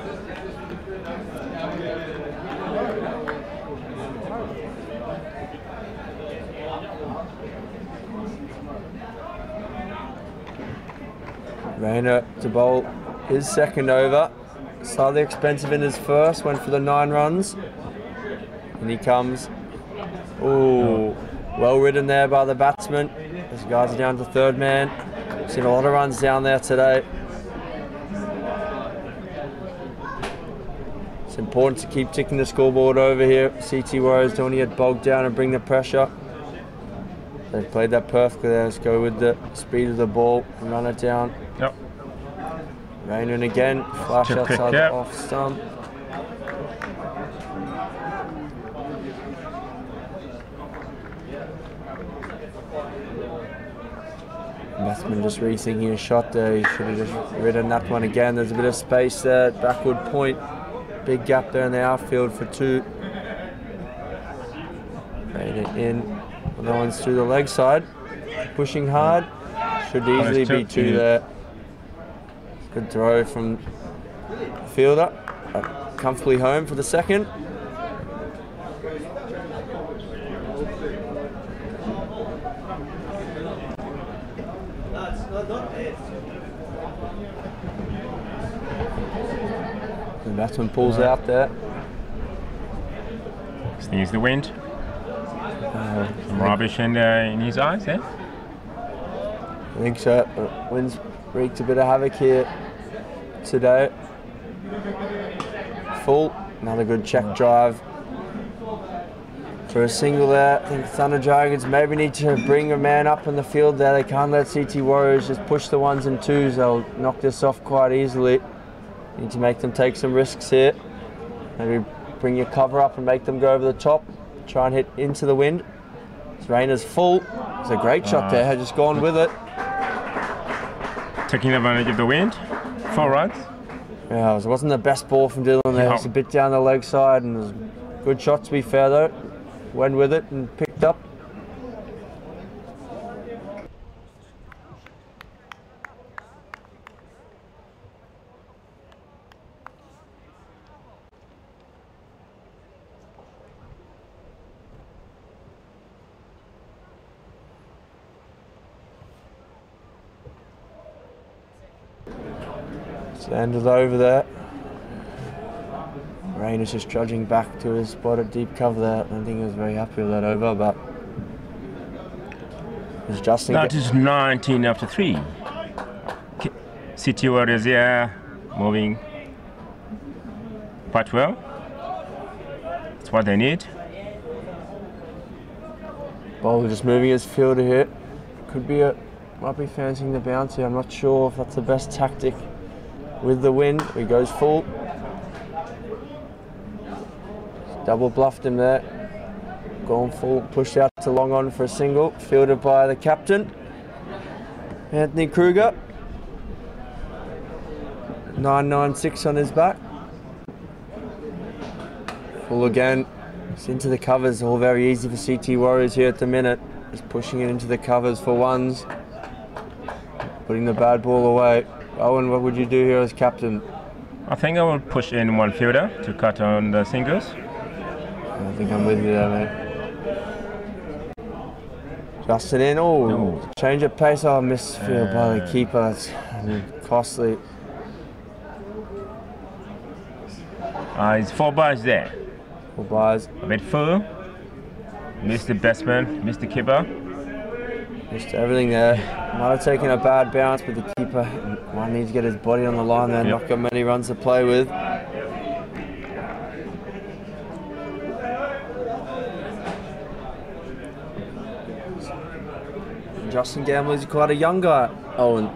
Rayner to bowl his second over. Slightly expensive in his first. Went for the 9 runs. And he comes. Ooh, well ridden there by the batsman. These guys are down to third man. Seen a lot of runs down there today. It's important to keep ticking the scoreboard over here. CT Warriors don't want to get bogged down and bring the pressure. They've played that perfectly there. Let's go with the speed of the ball and run it down. Yep. Raining again, flash outside the off stump. Batsman just rethinking a shot there. He should have just ridden that one again. There's a bit of space there. Backward point. Big gap there in the outfield for 2. Made it in. Well, that one's through the leg side. Pushing hard. Should easily be 2 there. Good throw from the fielder. Comfortably home for the second. The batsman pulls out there. Sneeze the wind. Some rubbish in his eyes, eh? I think so. Wind's wreaked a bit of havoc here today. Full. Another good check drive for a single there. I think Thunder Dragons maybe need to bring a man up in the field there. They can't let CT Warriors just push the 1s and 2s. They'll knock this off quite easily. Need to make them take some risks here. Maybe bring your cover up and make them go over the top. Try and hit into the wind. This rain is full. It's a great shot there. Had just gone with it. Taking advantage of the wind. 4 runs. Yeah, it wasn't the best ball from Dylan there. It was a bit down the leg side, and it was a good shot to be fair though. Went with it and picked up. Landed over there. Rain is just trudging back to his spot at deep cover there. I don't think he was very happy with that over, but it's Justin. That is 19 after 3. CT Warriors here, moving quite well. That's what they need. Bowler just moving his fielder here. Might be fancying the bounce here. I'm not sure if that's the best tactic. With the wind, he goes full. Double bluffed him there. Gone full, pushed out to long on for a single. Fielded by the captain, Anthony Kruger. 996 on his back. Full again. It's into the covers. All very easy for CT Warriors here at the minute. Just pushing it into the covers for 1s. Putting the bad ball away. Owen, what would you do here as captain? I think I will push in 1 fielder to cut on the singles. I think I'm with you there, mate. Justin in. Oh, change of pace. Oh, misfield by the keeper. That's costly. It's 4 bars there. 4 bars. A bit full. Missed the batsman, missed the keeper. Just everything there. Might have taken a bad bounce, but the keeper might need to get his body on the line there. Not got many runs to play with. Justin Gambler's quite a young guy. Oh, and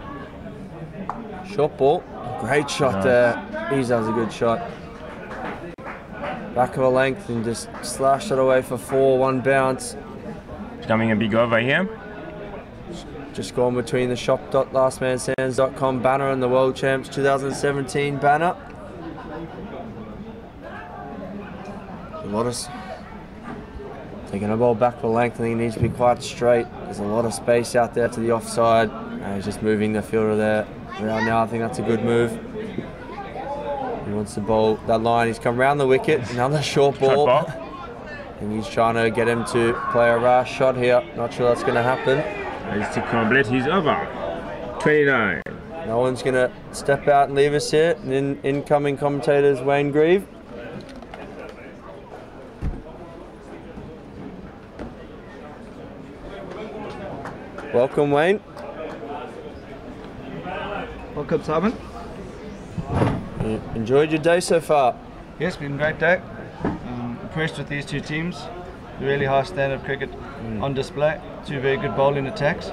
short ball. Great shot there. He does a good shot. Back of a length and just slashed it away for 4. 1 bounce. Coming a big over here. Just gone between the shop.lastmanstands.com banner and the World Champs 2017 banner. A lot of taking a ball back for length. I think it needs to be quite straight. There's a lot of space out there to the offside. He's just moving the fielder there around now. I think that's a good move. He wants the ball that line. He's come round the wicket. Another short ball. And he's trying to get him to play a rash shot here. Not sure that's going to happen. It's to complete his over. 29. No one's going to step out and leave us here. And then incoming commentators Wayne Grieve. Welcome, Wayne. Welcome, Simon. You enjoyed your day so far? Yes, been a great day. Impressed with these 2 teams. Really high standard of cricket on display. 2 very good bowling attacks.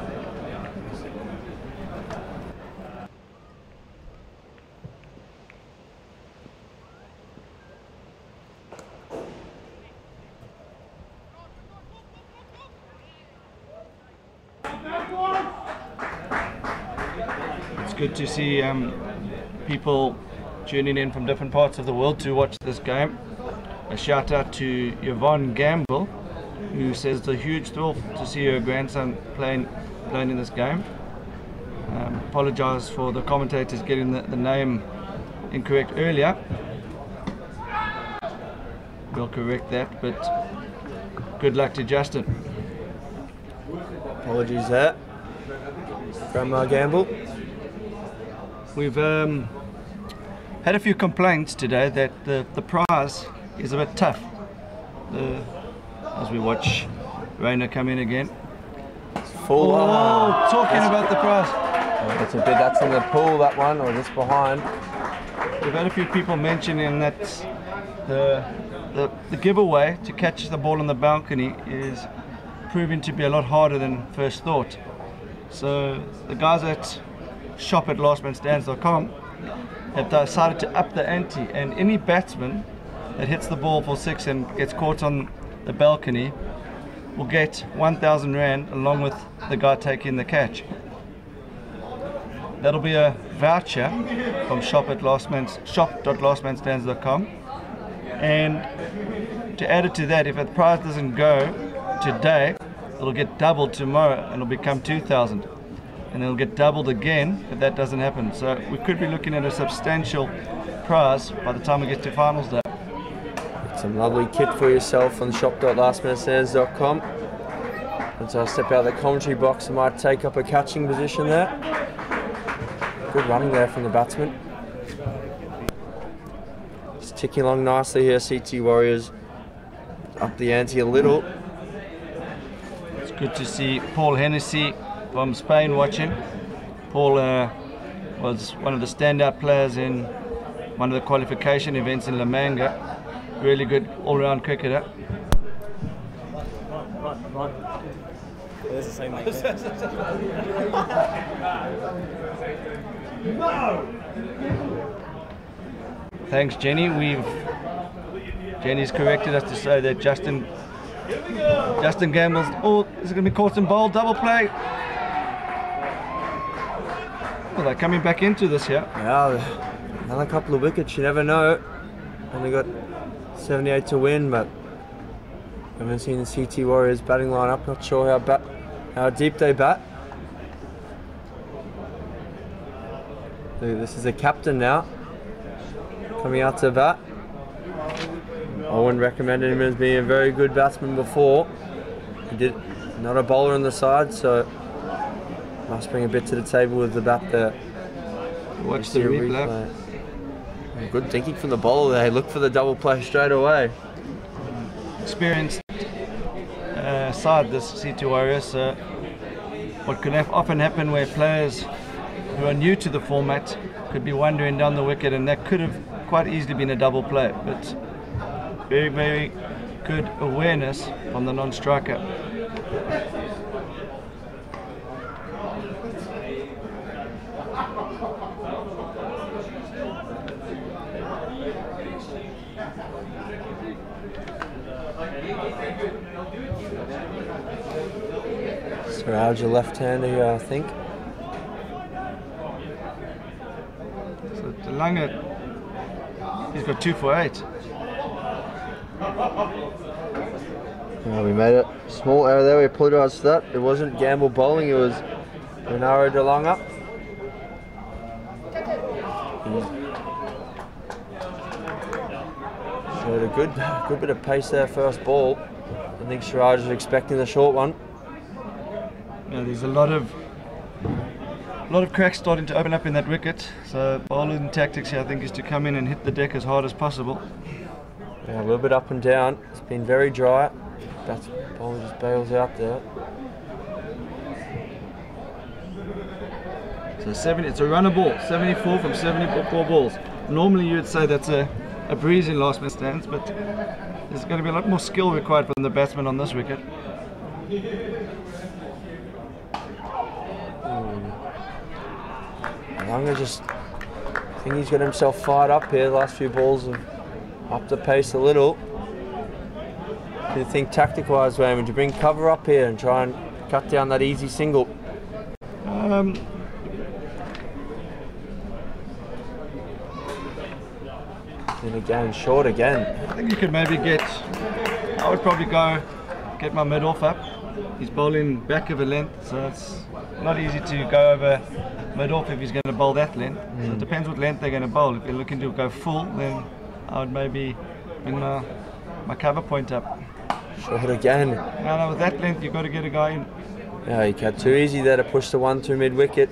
good to see people tuning in from different parts of the world to watch this game. A shout out to Yvonne Gamble, who says it's a huge thrill to see her grandson playing in this game. Apologise for the commentators getting the name incorrect earlier. We'll correct that, but good luck to Justin. Apologies there. Grandma Gamble. We've had a few complaints today that the prize is a bit tough. As we watch Rainer come in again. Full. Talking about the prize. That's in the pool, that one, or just behind. We've had a few people mentioning that the giveaway to catch the ball on the balcony is proving to be a lot harder than first thought. So the guys at shop@lastmanstands.com have decided to up the ante, and any batsman that hits the ball for 6 and gets caught on the balcony will get 1,000 Rand along with the guy taking the catch. That'll be a voucher from shop.lastmanstands.com, and to add it to that, if the prize doesn't go today, it'll get doubled tomorrow and it'll become 2,000, and it'll get doubled again if that doesn't happen. So we could be looking at a substantial prize by the time we get to finals day. Some lovely kit for yourself on shop.lastmanstands.com. Once I step out of the commentary box, I might take up a catching position there. Good running there from the batsman. Just ticking along nicely here, CT Warriors. Up the ante a little. It's good to see Paul Hennessy from Spain watching. Paul was one of the standout players in one of the qualification events in La Manga. Really good all-round cricketer. Right. There's the same thing. Thanks, Jenny. Jenny's corrected us to say that Justin Gamble's is going to be caught in bowl, double play. Well, they're coming back into this here. Yeah, another couple of wickets, you never know. Only got 78 to win, but I haven't seen the CT Warriors batting line up. Not sure how deep they bat. This is the captain now, coming out to bat. Owen recommended him as being a very good batsman before. Not a bowler on the side, so must bring a bit to the table with the bat there. Watch the replay. Good thinking from the bowler there. Look for the double play straight away. Experienced side, this C2 Warriors. What can often happen where players who are new to the format could be wandering down the wicket, and that could have quite easily been a double play. But very, very good awareness from the non-striker. Siraj, a left-hander here, I think. So Delanga, he's got 2 for 8. Well, we made a small error there. We apologise for that. It wasn't Gamble bowling, it was Renaro Delanga. Showed a good bit of pace there first ball. I think Siraj was expecting the short one. Yeah, there's a lot of cracks starting to open up in that wicket. So bowling tactics here, I think, is to come in and hit the deck as hard as possible. Yeah, a little bit up and down. It's been very dry. That bowler just bails out there. So 70, it's a runner ball, 74 from 74 balls. Normally you would say that's a breeze in last man stands, but there's going to be a lot more skill required from the batsman on this wicket. Langa just, I think he's got himself fired up here. The last few balls have upped the pace a little. Do you think tactic-wise, Wayman, to bring cover up here and try and cut down that easy single? And again, short again. I think you could maybe I would probably get my mid-off up. He's bowling back of a length, so it's not easy to go over mid-off if he's going to bowl that length. So it depends what length they're going to bowl. If they're looking to go full, then I would maybe bring my cover point up. Short again. No, with that length, you've got to get a guy in. Yeah, he cut too easy there to push the 1-2 mid-wicket.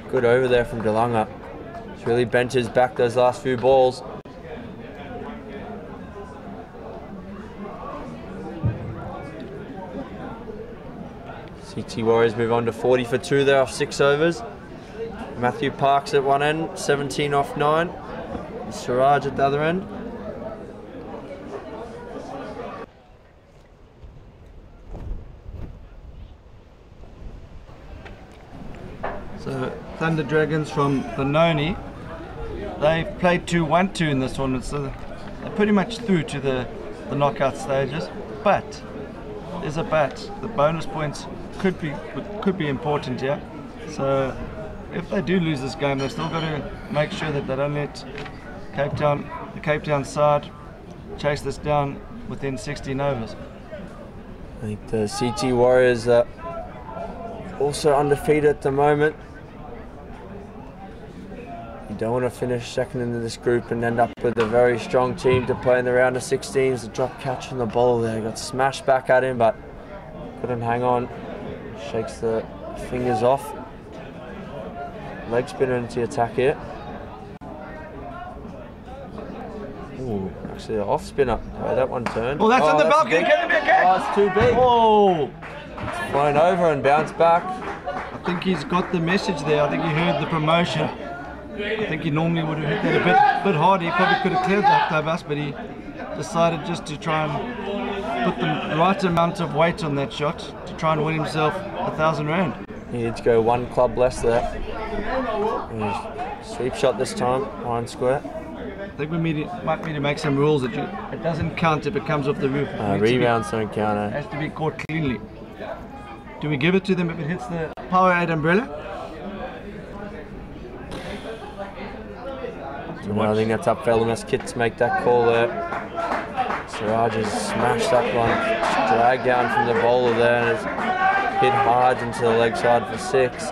Good over there from DeLonge. He's really bent his back those last few balls. CT Warriors move on to 40 for 2 there off 6 overs. Matthew Parks at one end, 17 off 9. Siraj at the other end. So Thunder Dragons from Benoni, they've played 2-1-2 in this tournament, so they're pretty much through to the knockout stages. But there's a but. The bonus points could be important here. So if they do lose this game, they've still got to make sure that they don't let the Cape Town side chase this down within 16 overs. I think the CT Warriors are also undefeated at the moment. You don't want to finish second in this group and end up with a very strong team to play in the round of 16s. The drop catch on the ball there, got smashed back at him, but couldn't hang on. Shakes the fingers off. Leg spinner into the attack here. Ooh, actually an off spinner. Oh, that one turned. Oh, that's on the balcony. Can it be a catch? Oh, it's too big. Oh, It's flown over and bounced back. I think he's got the message there. I think he heard the promotion. I think he normally would have hit that a bit harder. He probably could have cleared that clubhouse, but he decided just to try and put the right amount of weight on that shot to try and win himself 1,000 rand. He needed to go one club less there. Sweep shot this time, iron square. I think we might need to make some rules that it doesn't count if it comes off the roof. Rebounds don't count. It has to be caught cleanly. Do we give it to them if it hits the Power 8 umbrella? I think that's up for LMS Kit to make that call there. Siraj has smashed that one, dragged down from the bowler there, and it's hit hard into the leg side for 6.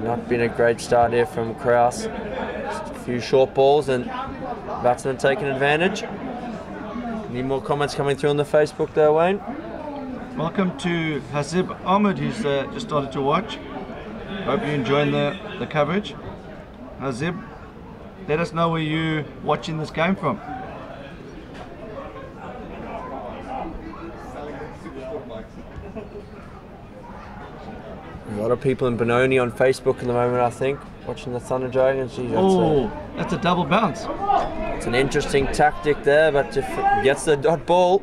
Not been a great start here from Kraus. Just a few short balls and batsmen taking advantage. Any more comments coming through on the Facebook there, Wayne? Welcome to Hazib Ahmed, who's just started to watch. Hope you're enjoying the coverage. Hazib, let us know where you're watching this game from. A lot of people in Benoni on Facebook at the moment, I think, watching the Thunder Dragons. That's a double bounce. It's an interesting tactic there, but if it gets the dot ball,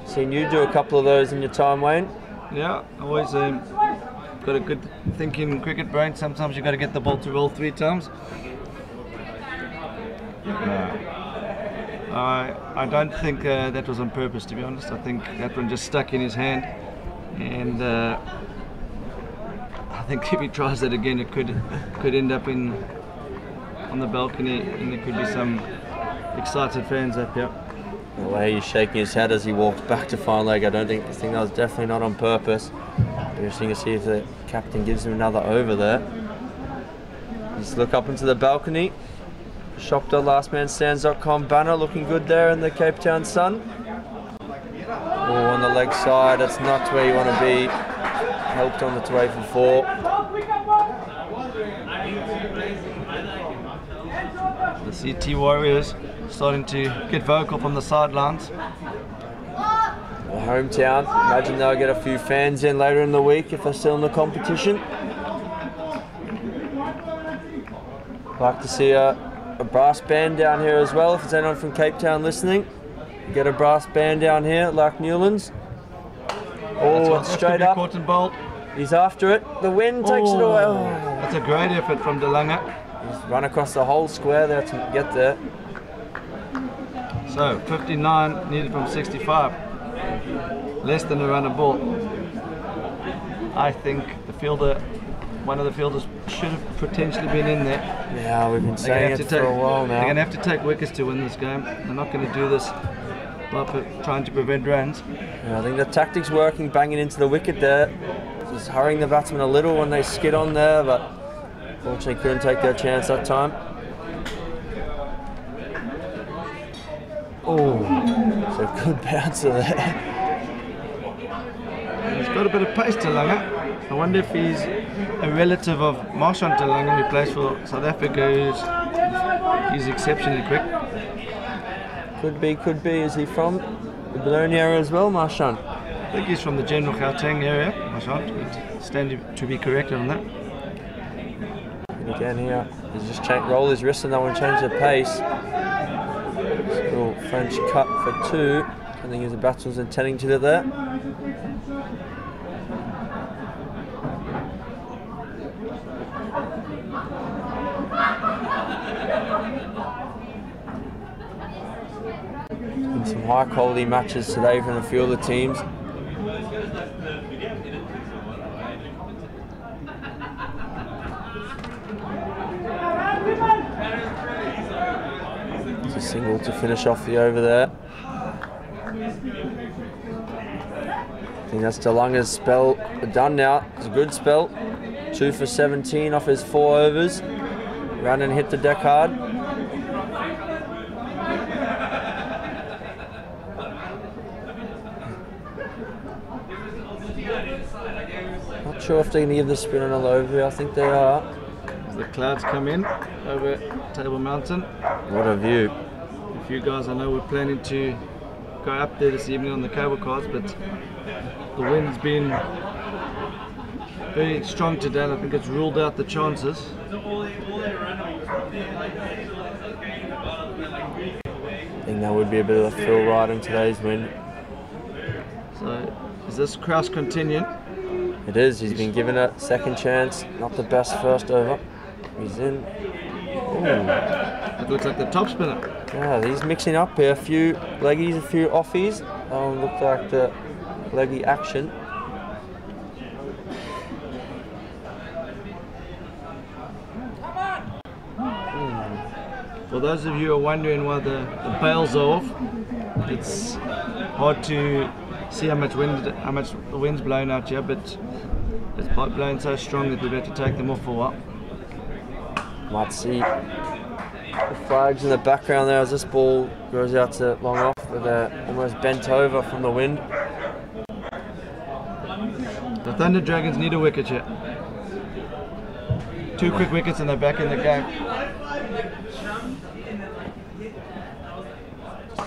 seen you do a couple of those in your time, Wayne. Yeah, always got a good thinking cricket brain. Sometimes you got to get the ball to roll 3 times. I don't think that was on purpose, to be honest. I think that one just stuck in his hand, and I think if he tries that again, it could end up on the balcony, and there could be some excited fans up here. The way he's shaking his head as he walks back to final leg, I think that was definitely not on purpose. Interesting to see if the captain gives him another over there. Just look up into the balcony. Shop.lastmanstands.com banner looking good there in the Cape Town sun. Oh, on the leg side, that's not where you want to be. Helped on the way for 4. The CT Warriors starting to get vocal from the sidelines. The hometown, imagine they'll get a few fans in later in the week if they're still in the competition. Like to see a brass band down here as well. If there's anyone from Cape Town listening, get a brass band down here like Newlands. Oh, straight up. Caught and bowled. He's after it. The wind takes it away. Oh. That's a great effort from DeLonge. He's run across the whole square there to get there. So 59 needed from 65. Less than a run of ball. I think the fielder one of the fielders should have potentially been in there. Yeah, we've been saying it for a while now. They're going to have to take wickets to win this game. They're not going to do this by trying to prevent runs. Yeah, I think the tactics working, banging into the wicket there. Just hurrying the batsmen a little when they skid on there, but fortunately couldn't take their chance that time. Oh, so good bouncer there. He's got a bit of pace, Talanga. I wonder if he's a relative of Marshawn Talanga, who plays for South Africa. He's exceptionally quick. Could be. Is he from the Bologna area as well, Marshawn? I think he's from the general Gauteng area. Marshawn, stand to be corrected on that. And again here, he's just roll his wrist and that one change the pace. Little French cut for 2. I think the batsman's intending to do that. Been some high quality matches today from a few of the teams. It's a single to finish off the over there. I think that's Talanga's spell done now. It's a good spell. 2 for 17 off his 4 overs. Ran and hit the deck hard. Not sure if they're going to give the spin another over. I think they are. As the clouds come in over Table Mountain. What a view. A few guys I know we're planning to go up there this evening on the cable cars, but the wind's been very strong today, and I think it's ruled out the chances. I think that would be a bit of a fill ride in today's wind. So, is this Kraus continuing? It is. He's been given a second chance. Not the best first over. He's in. Ooh. It looks like the top spinner. Yeah, he's mixing up here. A few leggies, a few offies. Looked like the leggy action. For those of you who are wondering why the bails are off, it's hard to see how much the wind's blowing out here, but it's blowing so strong that we've had to take them off for a while. Might see the flags in the background there as this ball goes out to long off, but they're almost bent over from the wind. The Thunder Dragons need a wicket here. 2 quick wickets and they're back in the game.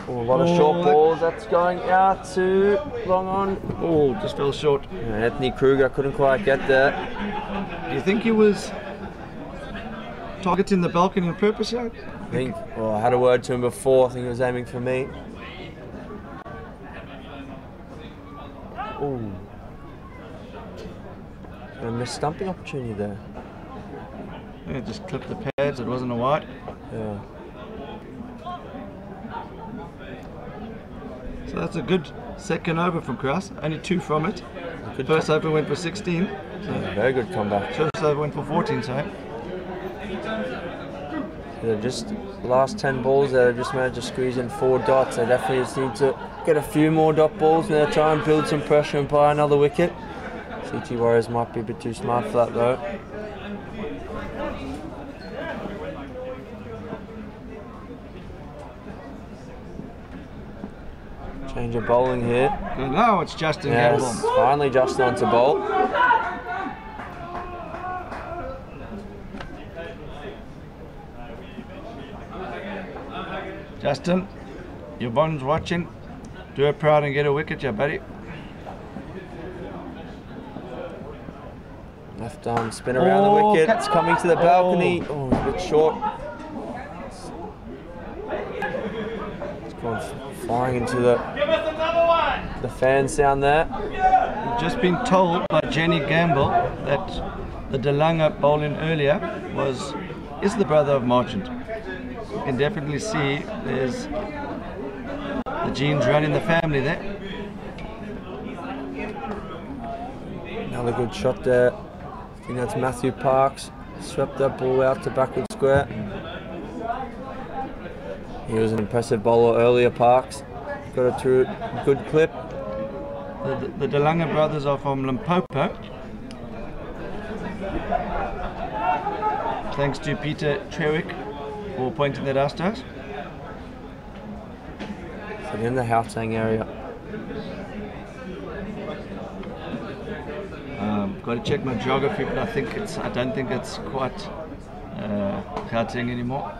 Oh, a lot of short balls. That's going out to long on. Oh, just fell short. Yeah, Anthony Kruger couldn't quite get there. Do you think he was targeting the balcony on purpose here? I think, well, I had a word to him before. I think he was aiming for me. Oh. A missed stumping opportunity there. Yeah, just clipped the pads. It wasn't a wide. Yeah. So that's a good second over from Kraus. Only 2 from it. First over went for 16. Yeah, very good comeback. First over went for 14, sorry. Yeah, just the last 10 balls there, just managed to squeeze in 4 dots. They definitely just need to get a few more dot balls and they'll try and build some pressure and buy another wicket. CT Warriors might be a bit too smart for that though. Change of bowling here. And now it's Justin Yes, Gamble. finally Justin on to bowl. Justin, your Bond's watching. Do her proud and get a wicket, yeah, buddy. Left arm spin around the wicket. It's coming to the balcony. Oh, it's a bit short. It's gone flying into the fan sound there. We've just been told by Jenny Gamble that the Delanga bowling earlier is the brother of Marchant. You can definitely see there's the genes running the family there. Another good shot there I think that's Matthew Parks. Swept that ball out to backward square. He was an impressive bowler earlier, Parks. Got it through a good clip. The De Lange brothers are from Limpopo. Thanks to Peter Trewick for pointing that out to us. So in the Gauteng area. Got to check my geography, but I don't think it's quite Gauteng anymore.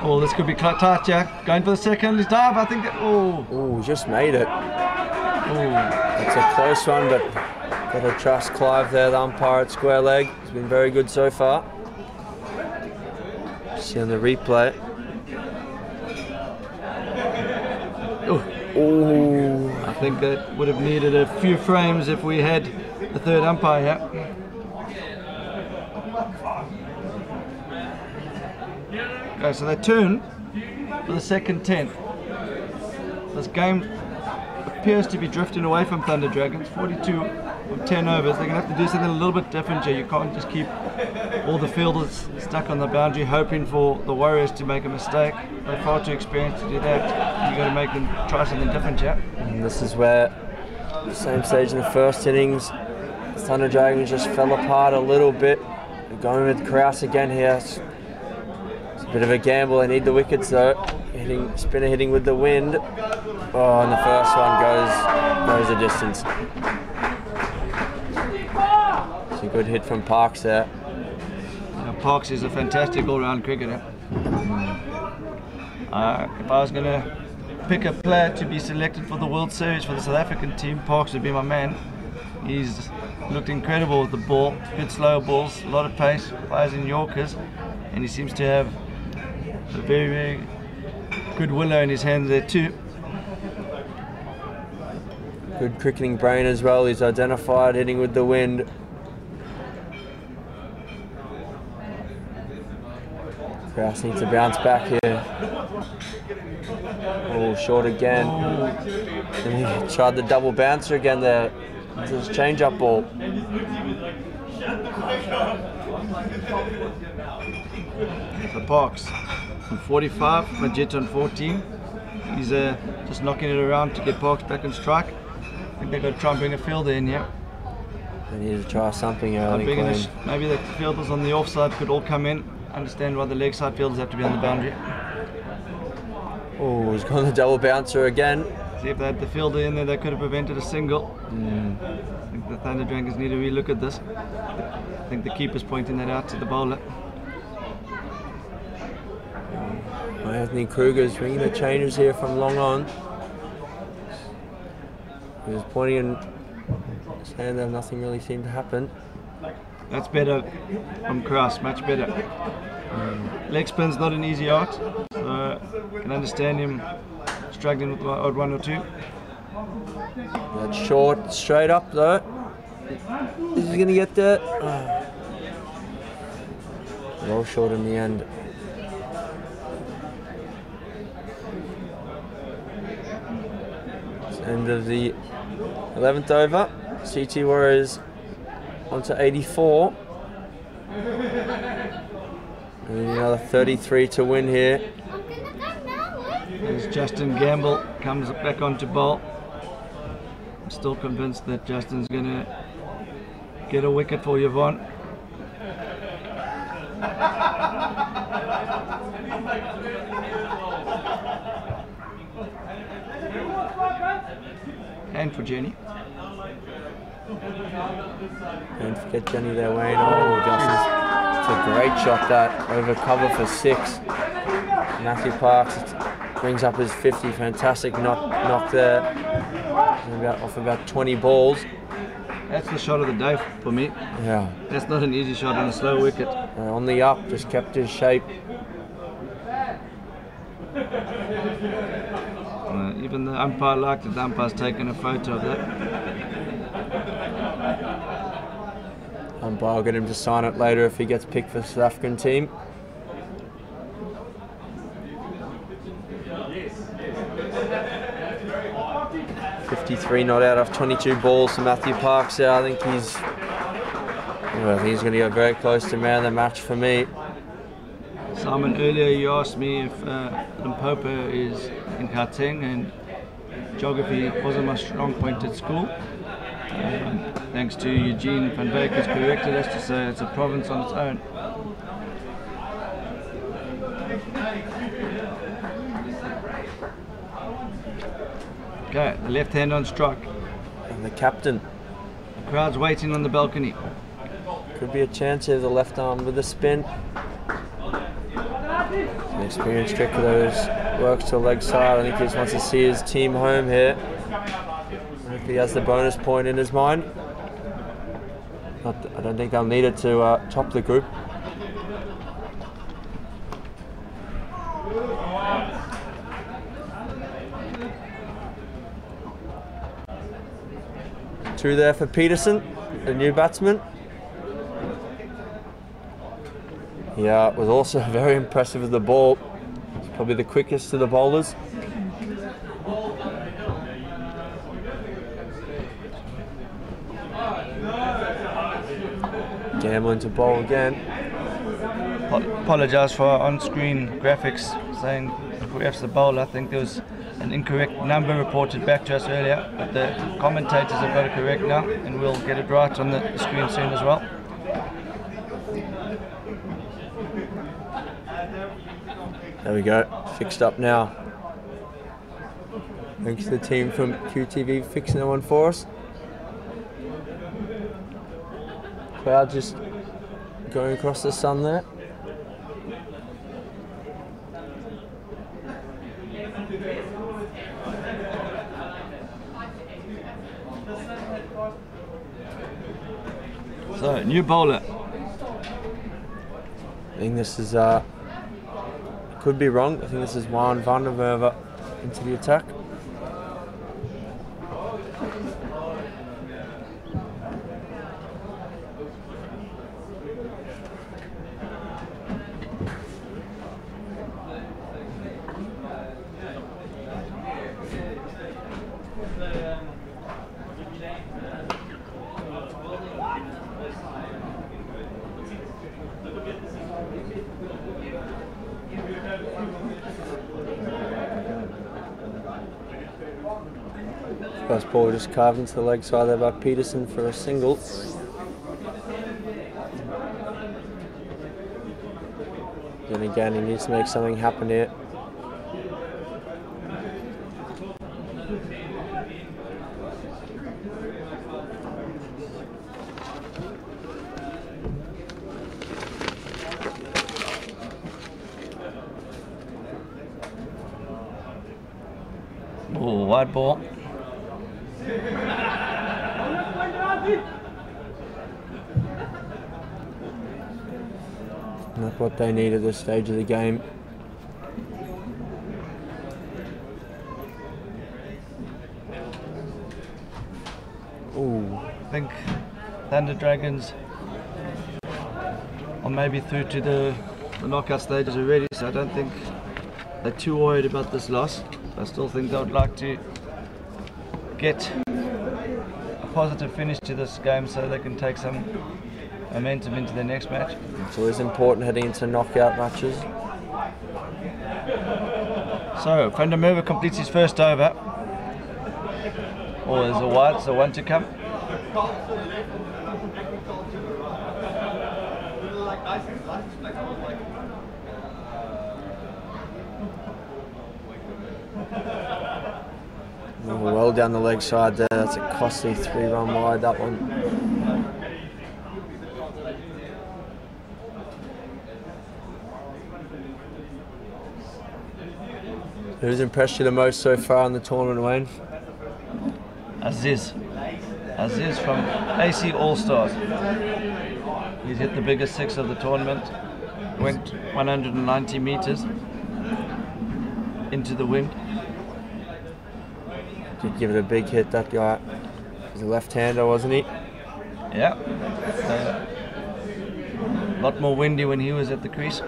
Oh, this could be tight, Jack. Going for the second dive, I think. Oh, just made it. Oh, It's a close one, but got to trust Clive there, the umpire at square leg. He's been very good so far. See on the replay. Oh, I think that would have needed a few frames if we had the third umpire. Okay, so they turn for the second 10. This game appears to be drifting away from Thunder Dragons. 42 of 10 overs. They're going to have to do something a little bit different here. You can't just keep all the fielders stuck on the boundary hoping for the Warriors to make a mistake. They're far too experienced to do that. You've got to make them try something different, yeah. and this is where, the same stage in the first innings, the Thunder Dragons just fell apart a little bit. They're going with Kraus again here. It's a bit of a gamble. They need the wickets though. Spinner hitting with the wind. Oh, and the first one goes a distance. It's a good hit from Parks there. Parks is a fantastic all-round cricketer. If I was going to pick a player to be selected for the World Series for the South African team, Parks would be my man. He's looked incredible with the ball, good slow balls, a lot of pace, fires in Yorkers, and he seems to have a very, very good willow in his hands there too. Good cricketing brain as well. He's identified hitting with the wind. Kraus needs to bounce back here. Oh, short again. And he tried the double bouncer again there. It's his change-up ball. For Parks on 45, Majid on 14. He's just knocking it around to get Parks back on strike. I think they've got to try and bring a fielder in here. They need to try something early. Maybe the fielders on the offside could all come in. Understand why the leg side fielders have to be on the boundary. Oh, he's gone the double bouncer again. See if they had the fielder in there, they could have prevented a single. I think the Thunder Dragons need to relook at this. I think the keeper's pointing that out to the bowler. Anthony Kruger's bringing the changes here from long on. He was pointing in his hand there, nothing really seemed to happen. That's better from Kraus, much better. Leg spin's not an easy art, so I can understand him struggling with odd one or two. That's short, straight up though. Is he going to get that? Oh. Well short in the end. It's end of the 11th over. CT Warriors onto 84. And another 33 to win here. As Justin Gamble comes back onto bowl. I'm still convinced that Justin's going to get a wicket for Yvonne. And for Jenny. Don't forget Jenny there, Wayne. Oh, Justin. It's a great shot that. Over cover for 6. Matthew Parks brings up his 50. Fantastic knock there. Off about 20 balls. That's the shot of the day for me. Yeah. That's not an easy shot on a slow wicket. On the up, just kept his shape. Even the umpire liked it. The umpire's taken a photo of that. Umpire will get him to sign it later if he gets picked for the South African team. 53 not out off 22 balls for Matthew Parks there. I think he's going to go very close to man of the match for me. Simon, earlier you asked me if Limpopo is in Gauteng, and geography wasn't my strong point at school. Thanks to Eugene van Beek, who's corrected us to say it's a province on its own. Okay, the left hand on strike. And the captain. The crowd's waiting on the balcony. Could be a chance here, the left arm with a spin. An experienced trick of those, works to the leg side. I think he just wants to see his team home here. If he has the bonus point in his mind. I don't think they'll need it to top the group. Two there for Peterson, the new batsman. Yeah, was also very impressive with the ball. It's probably the quickest to the bowlers. Gambling to bowl again. Apologise for our on-screen graphics saying perhaps the bowler. I think there was an incorrect number reported back to us earlier, but the commentators have got it correct now, and we'll get it right on the screen soon as well. There we go, fixed up now. Thanks to the team from QTV fixing that one for us. Cloud just going across the sun there. So, new bowler. I think this is, could be wrong, I think this is Juan van der Merwe into the attack. First ball just carved into the leg side there by Peterson for a single. Then again, he needs to make something happen here. Oh, wide ball. Not what they need at this stage of the game. Ooh. I think Thunder Dragons are maybe through to the knockout stages already, so I don't think they're too worried about this loss. I still think they would like to get a positive finish to this game so they can take some momentum into the next match. It's always important heading into knockout matches. So, Van der Merwe completes his first over. Oh, there's a wide, so one to come. Oh, well down the leg side there, that's a costly 3-run wide, that one. Who's impressed you the most so far in the tournament, Wayne? Aziz from AC All-Stars. He's hit the biggest six of the tournament. Went 190 meters into the wind. Did give it a big hit, that guy. He's a left-hander, wasn't he? Yeah. A lot more windy when he was at the crease.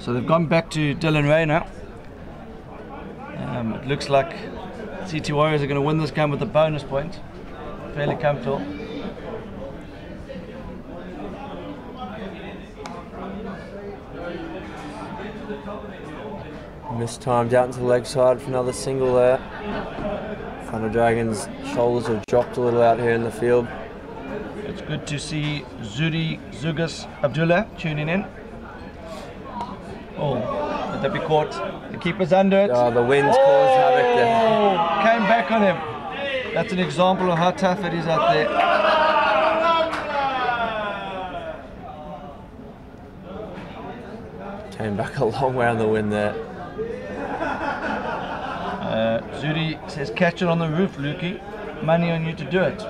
So they've gone back to Dylan Ray now. It looks like CT Warriors are going to win this game with a bonus point. Fairly comfortable. Mistimed out into the leg side for another single there. Thunder Dragons' shoulders have dropped a little out here in the field. It's good to see Zuri Zugas Abdullah tuning in. Oh, did that be caught? The keeper's under it. Oh, the wind's caused havoc there. Came back on him. That's an example of how tough it is out there. Came back a long way on the wind there. Zuri says, catch it on the roof, Lukey. Money on you to do it.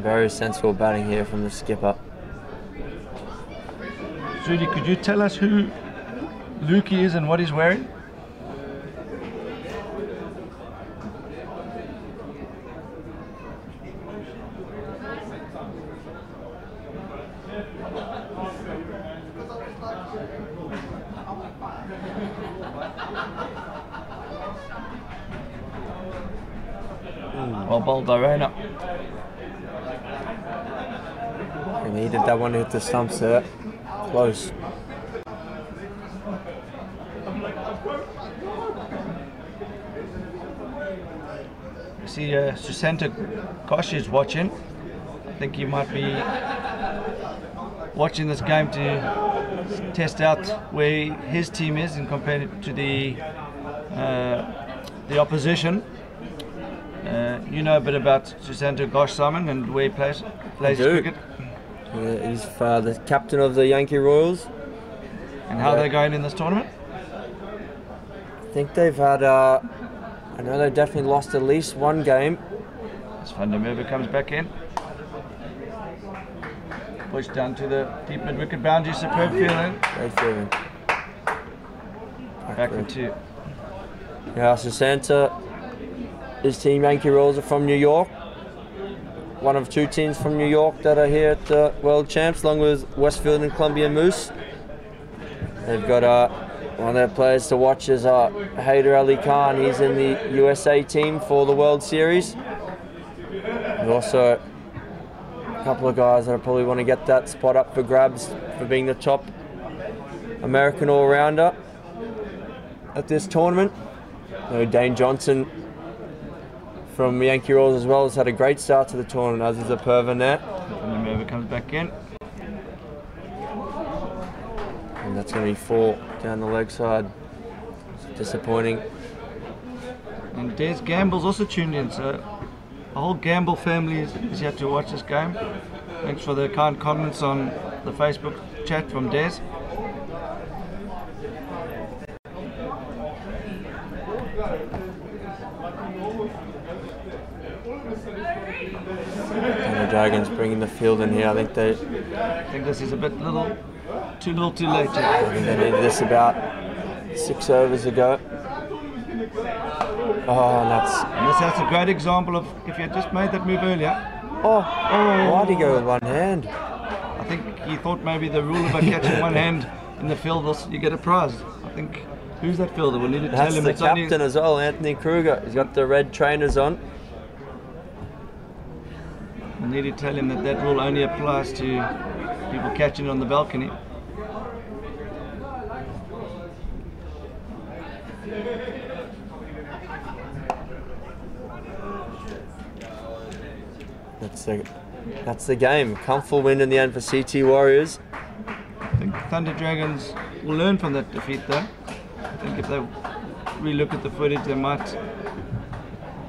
Very sensible batting here from the skipper. Zuri, could you tell us who Lukey is and what he's wearing? Well bowled, Irena. He needed that one to hit the stumps there. Close. You see Susanta Gosh is watching. I think he might be watching this game to test out where his team is and compare it to the opposition. You know a bit about Susanta Gosh, Simon, and where he plays his cricket. Yeah, he's the captain of the Yankee Royals. And how are they going in this tournament? I think they've had, I know they've definitely lost at least one game. As Vandermeer comes back in. Push down to the deep mid-wicket boundary, superb fielding. Great fielding. Back for two. Yeah, Susanta, his team Yankee Royals are from New York. One of two teams from New York that are here at the World Champs, along with Westfield and Columbia Moose. They've got one of their players to watch is Haider Ali Khan. He's in the USA team for the World Series. There's also a couple of guys that probably want to get that spot up for grabs for being the top American all-rounder at this tournament. Dane Johnson from Yankee Royals as well has had a great start to the tournament, as is a Pervin there. Vandermeer comes back in. And that's going to be 4 down the leg side. It's disappointing. And Des Gamble's also tuned in, so the whole Gamble family is here to watch this game. Thanks for the kind comments on the Facebook chat from Des. And the Dragons bringing the field in here. I think this is a bit too late. I think they needed this about 6 overs ago. Oh, and that's a great example of if you had just made that move earlier. Why'd he go with one hand? I think he thought maybe the rule about catching one hand in the field was you get a prize. I think, who's that fielder? We'll need to tell him. That's the captain as well, Anthony Kruger. He's got the red trainers on. We'll need to tell him that rule only applies to people catching on the balcony. That's the game. Comfortable win in the end for CT Warriors. I think Thunder Dragons will learn from that defeat though. I think if they re-look at the footage, they might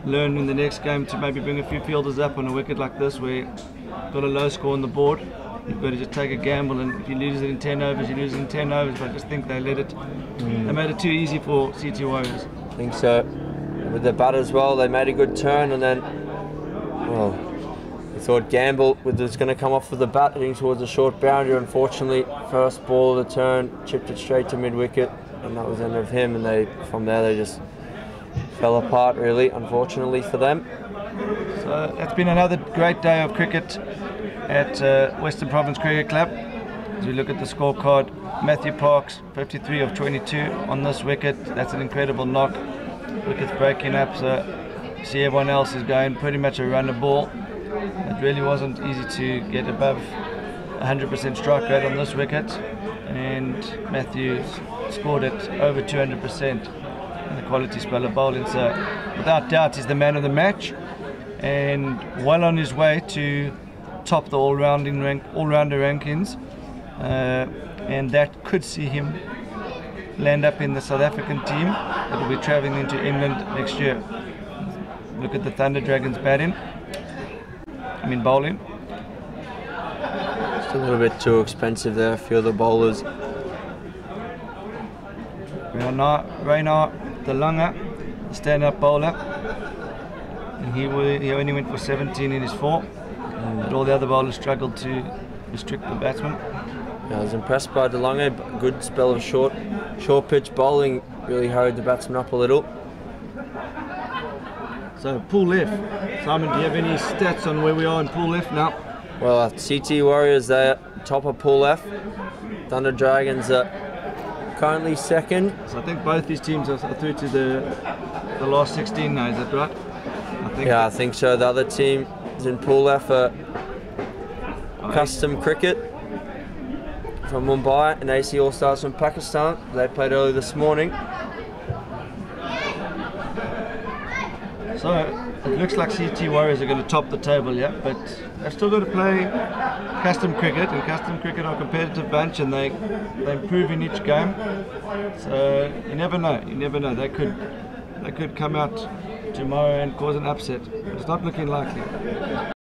learn in the next game to maybe bring a few fielders up on a wicket like this where you've got a low score on the board. You've got to just take a gamble, and if you lose it in 10 overs, you lose it in 10 overs. But I just think they made it too easy for CT Warriors. I think so. With the bat as well, they made a good turn, and then, well, we thought Gamble was going to come off with the bat heading towards a short boundary. Unfortunately, first ball of the turn, chipped it straight to mid-wicket, and that was the end of him. And from there they just fell apart, really, unfortunately for them. So it's been another great day of cricket at Western Province Cricket Club. As we look at the scorecard, Matthew Parks 53 of 22 on this wicket. That's an incredible knock. Wickets breaking up, so see everyone else is going pretty much a run a ball. It really wasn't easy to get above 100% strike rate on this wicket, and Matthew scored it over 200% in the quality spell of bowling. So without doubt he's the man of the match, and well on his way to top the all-rounder rankings, and that could see him land up in the South African team that will be travelling into England next year. Look at the Thunder Dragons bowling. Just a little bit too expensive there, a few of the bowlers. Rayna Delanga, the stand-up bowler, and he only went for 17 in his 4, but all the other bowlers struggled to restrict the batsman. Yeah, I was impressed by DeLonge. Good spell of short pitch bowling, really hurried the batsman up a little. So pool F, Simon, do you have any stats on where we are in pool F now? Well, CT Warriors, they're top of pool F. Thunder Dragons are currently second. So I think both these teams are through to the last 16 now, is that right? I think so. The other team is in pool F are Custom Cricket from Mumbai and AC All Stars from Pakistan. They played early this morning. So it looks like CT Warriors are going to top the table, yeah, but they've still got to play Custom Cricket, and Custom Cricket are a competitive bunch, and they improve in each game. So you never know. They could come out tomorrow and cause an upset, but it's not looking likely.